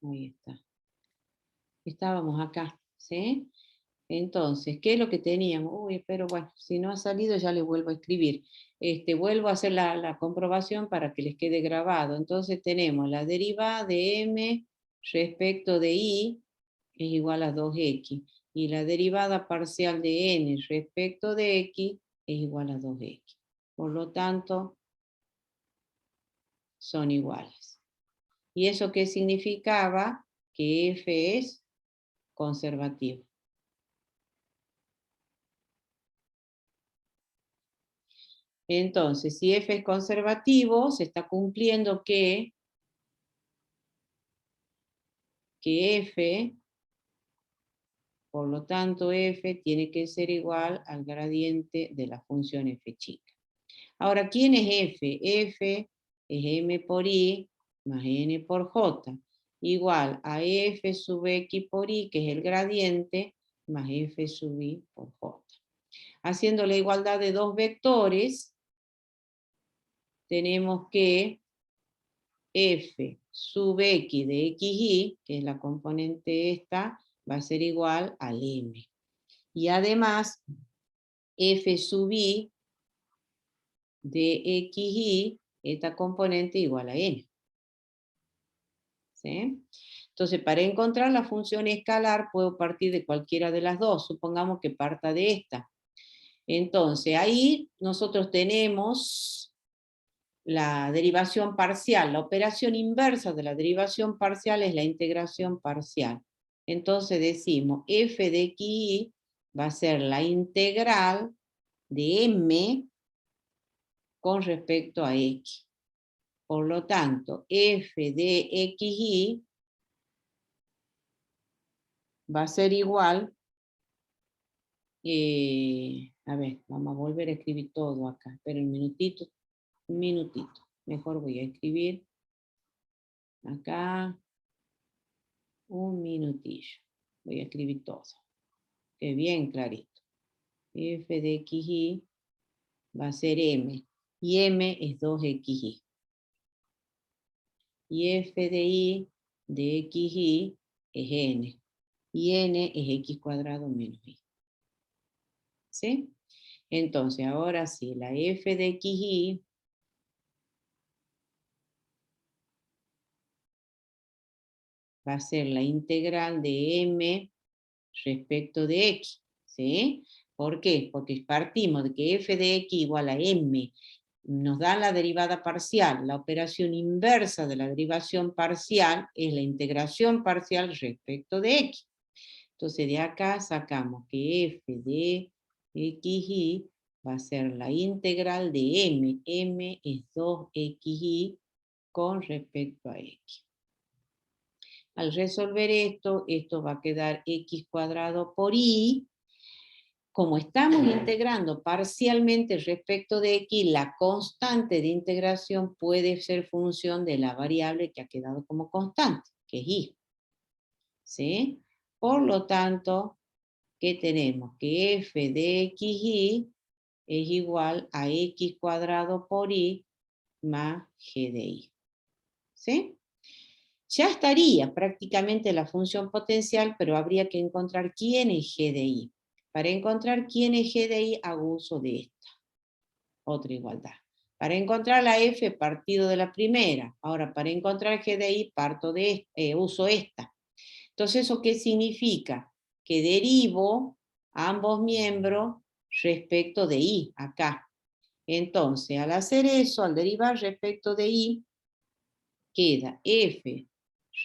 Ahí está. Estábamos acá, ¿sí? Entonces, ¿qué es lo que teníamos? Uy, pero bueno, si no ha salido ya le vuelvo a escribir. Vuelvo a hacer la comprobación para que les quede grabado. Entonces tenemos la derivada de m respecto de y es igual a 2x. Y la derivada parcial de n respecto de x es igual a 2x. Por lo tanto, son iguales. ¿Y eso qué significaba? Que f es conservativo. Entonces, si f es conservativo, se está cumpliendo que f, por lo tanto, f tiene que ser igual al gradiente de la función f chica. Ahora, ¿quién es f? F es m por i más n por j, igual a f sub x por i, que es el gradiente, más f sub i por j. Haciendo la igualdad de dos vectores, tenemos que f sub x de xy, que es la componente esta, va a ser igual al m. Y además, f sub i de xy, esta componente igual a n. ¿Sí? Entonces, para encontrar la función escalar, puedo partir de cualquiera de las dos. Supongamos que parta de esta. Entonces, ahí nosotros tenemos la derivación parcial. La operación inversa de la derivación parcial es la integración parcial. Entonces decimos f de xy va a ser la integral de m con respecto a x. Por lo tanto, f de xy va a ser igual, a ver, vamos a volver a escribir todo acá. Espera un minutito. Mejor voy a escribir acá un minutillo. Voy a escribir todo. Que bien clarito. F de xy va a ser m. Y m es 2xy. Y f de y de xy es n. Y n es x cuadrado menos y. ¿Sí? Entonces, ahora sí, la f de xy va a ser la integral de m respecto de x. ¿Sí? ¿Por qué? Porque partimos de que f de x igual a m. Nos da la derivada parcial. La operación inversa de la derivación parcial es la integración parcial respecto de x. Entonces, de acá sacamos que f de xy va a ser la integral de m. M es 2xy con respecto a x. Al resolver esto, esto va a quedar x cuadrado por y. Como estamos integrando parcialmente respecto de x, la constante de integración puede ser función de la variable que ha quedado como constante, que es y. ¿Sí? Por lo tanto, ¿qué tenemos? Que f de xy es igual a x cuadrado por y más g de y. ¿Sí? Ya estaría prácticamente la función potencial, pero habría que encontrar quién es g de y. Para encontrar quién es g de y, hago uso de esta. Otra igualdad. Para encontrar la f, partido de la primera. Ahora, para encontrar g de y, uso esta. Entonces, ¿eso qué significa? Que derivo ambos miembros respecto de y, acá. Entonces, al hacer eso, al derivar respecto de y, queda f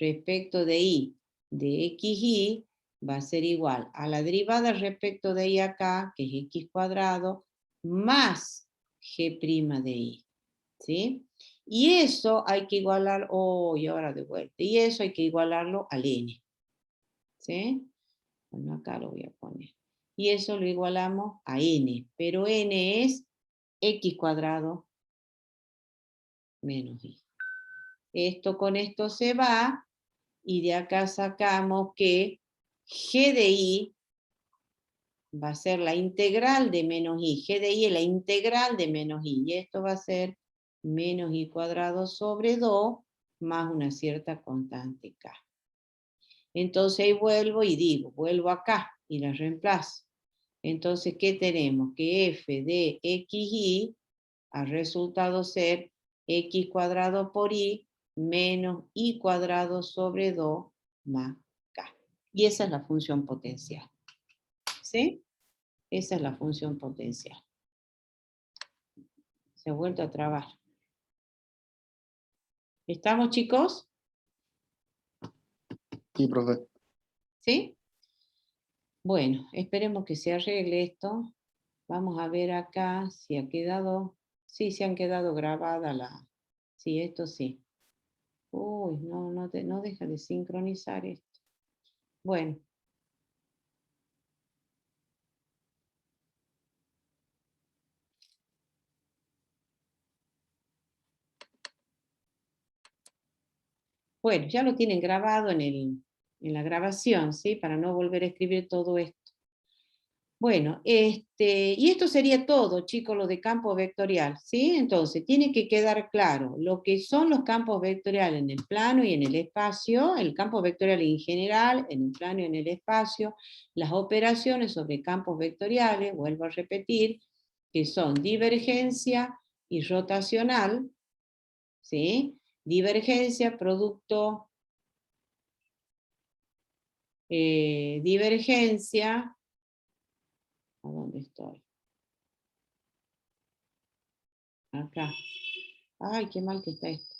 respecto de y de xy va a ser igual a la derivada respecto de y acá, que es x cuadrado, más g' de y. ¿Sí? Y eso hay que igualar, y ahora de vuelta, y eso hay que igualarlo al n. ¿Sí? Bueno, acá lo voy a poner. Y eso lo igualamos a n, pero n es x cuadrado menos y. Esto con esto se va, y de acá sacamos que g de y va a ser la integral de menos y. G de y es la integral de menos y. Y esto va a ser menos y cuadrado sobre 2 más una cierta constante k. Entonces ahí vuelvo y digo, vuelvo acá. y la reemplazo. Entonces, ¿qué tenemos? Que f de xy ha resultado ser x cuadrado por y menos y cuadrado sobre 2 más k. Y esa es la función potencial. ¿Sí? Esa es la función potencial. Se ha vuelto a trabar. ¿Estamos, chicos? Sí, profe. ¿Sí? Bueno, esperemos que se arregle esto. Vamos a ver acá si ha quedado... Sí, se han quedado grabadas la... Sí, esto sí. Uy, no deja de sincronizar esto. Bueno. Bueno, ya lo tienen grabado en la grabación, ¿sí? Para no volver a escribir todo esto. Bueno, y esto sería todo, chicos, lo de campo vectorial, ¿sí? Entonces, tiene que quedar claro lo que son los campos vectoriales en el plano y en el espacio, el campo vectorial en general, en el plano y en el espacio, las operaciones sobre campos vectoriales, vuelvo a repetir, que son divergencia y rotacional, ¿sí? Divergencia, producto, divergencia, ¿a dónde estoy? Acá. Ay, qué mal que está esto.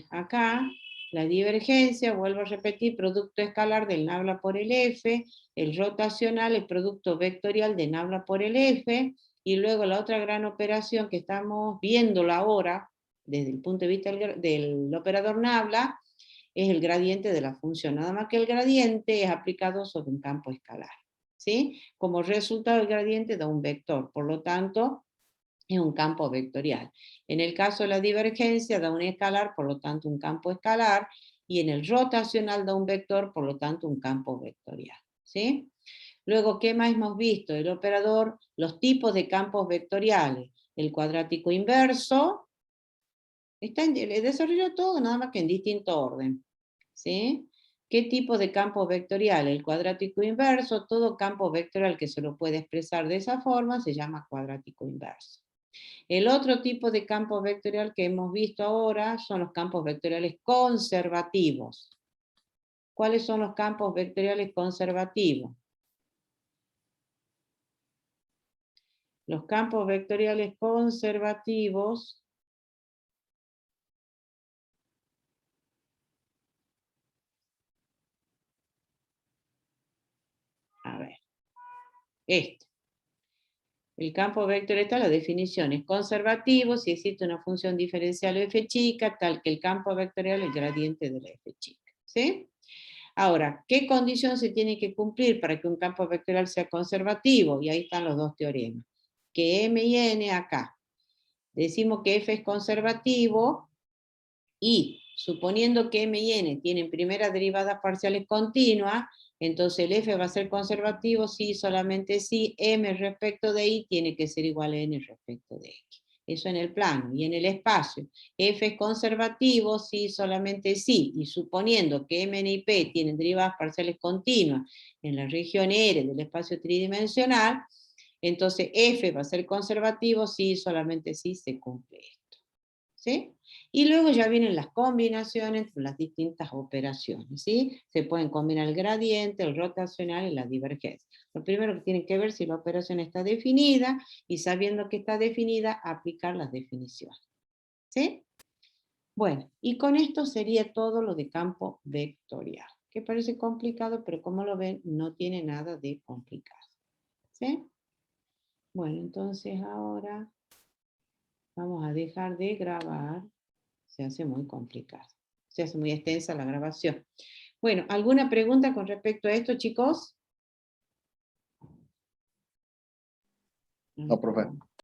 Acá, la divergencia, vuelvo a repetir, producto escalar del nabla por el F, el rotacional, el producto vectorial de nabla por el F, y luego la otra gran operación que estamos viéndola ahora, desde el punto de vista del operador nabla, es el gradiente de la función, nada más que el gradiente es aplicado sobre un campo escalar, ¿sí? Como resultado del gradiente da un vector, por lo tanto, es un campo vectorial. En el caso de la divergencia da un escalar, por lo tanto un campo escalar, y en el rotacional da un vector, por lo tanto un campo vectorial, ¿sí? Luego, ¿qué más hemos visto? El operador, los tipos de campos vectoriales, el cuadrático inverso, le desarrolló todo, nada más que en distinto orden, ¿sí? ¿Qué tipo de campo vectorial? El cuadrático inverso, todo campo vectorial que se lo puede expresar de esa forma se llama cuadrático inverso. El otro tipo de campo vectorial que hemos visto ahora son los campos vectoriales conservativos. ¿Cuáles son los campos vectoriales conservativos? Los campos vectoriales conservativos a ver, el campo vectorial está, la definición es conservativo si existe una función diferencial f chica, tal que el campo vectorial es el gradiente de la f chica. ¿Sí? Ahora, ¿qué condición se tiene que cumplir para que un campo vectorial sea conservativo? Y ahí están los dos teoremas. Que M y N acá. Decimos que F es conservativo y suponiendo que M y N tienen primeras derivadas parciales continuas, entonces el F va a ser conservativo si, solamente si, M respecto de I tiene que ser igual a N respecto de X. Eso en el plano. Y en el espacio, F es conservativo si, solamente si, y suponiendo que M, N y P tienen derivadas parciales continuas en la región R del espacio tridimensional, entonces F va a ser conservativo si, solamente si se cumple esto. ¿Sí? Y luego ya vienen las combinaciones entre las distintas operaciones, ¿sí? Se pueden combinar el gradiente, el rotacional y la divergencia. Lo primero que tienen que ver si la operación está definida, y sabiendo que está definida, aplicar las definiciones. ¿Sí? Bueno, y con esto sería todo lo de campo vectorial, que parece complicado, pero como lo ven, no tiene nada de complicado. ¿Sí? Bueno, entonces ahora vamos a dejar de grabar. Se hace muy complicado. Se hace muy extensa la grabación. Bueno, ¿alguna pregunta con respecto a esto, chicos? No, profe.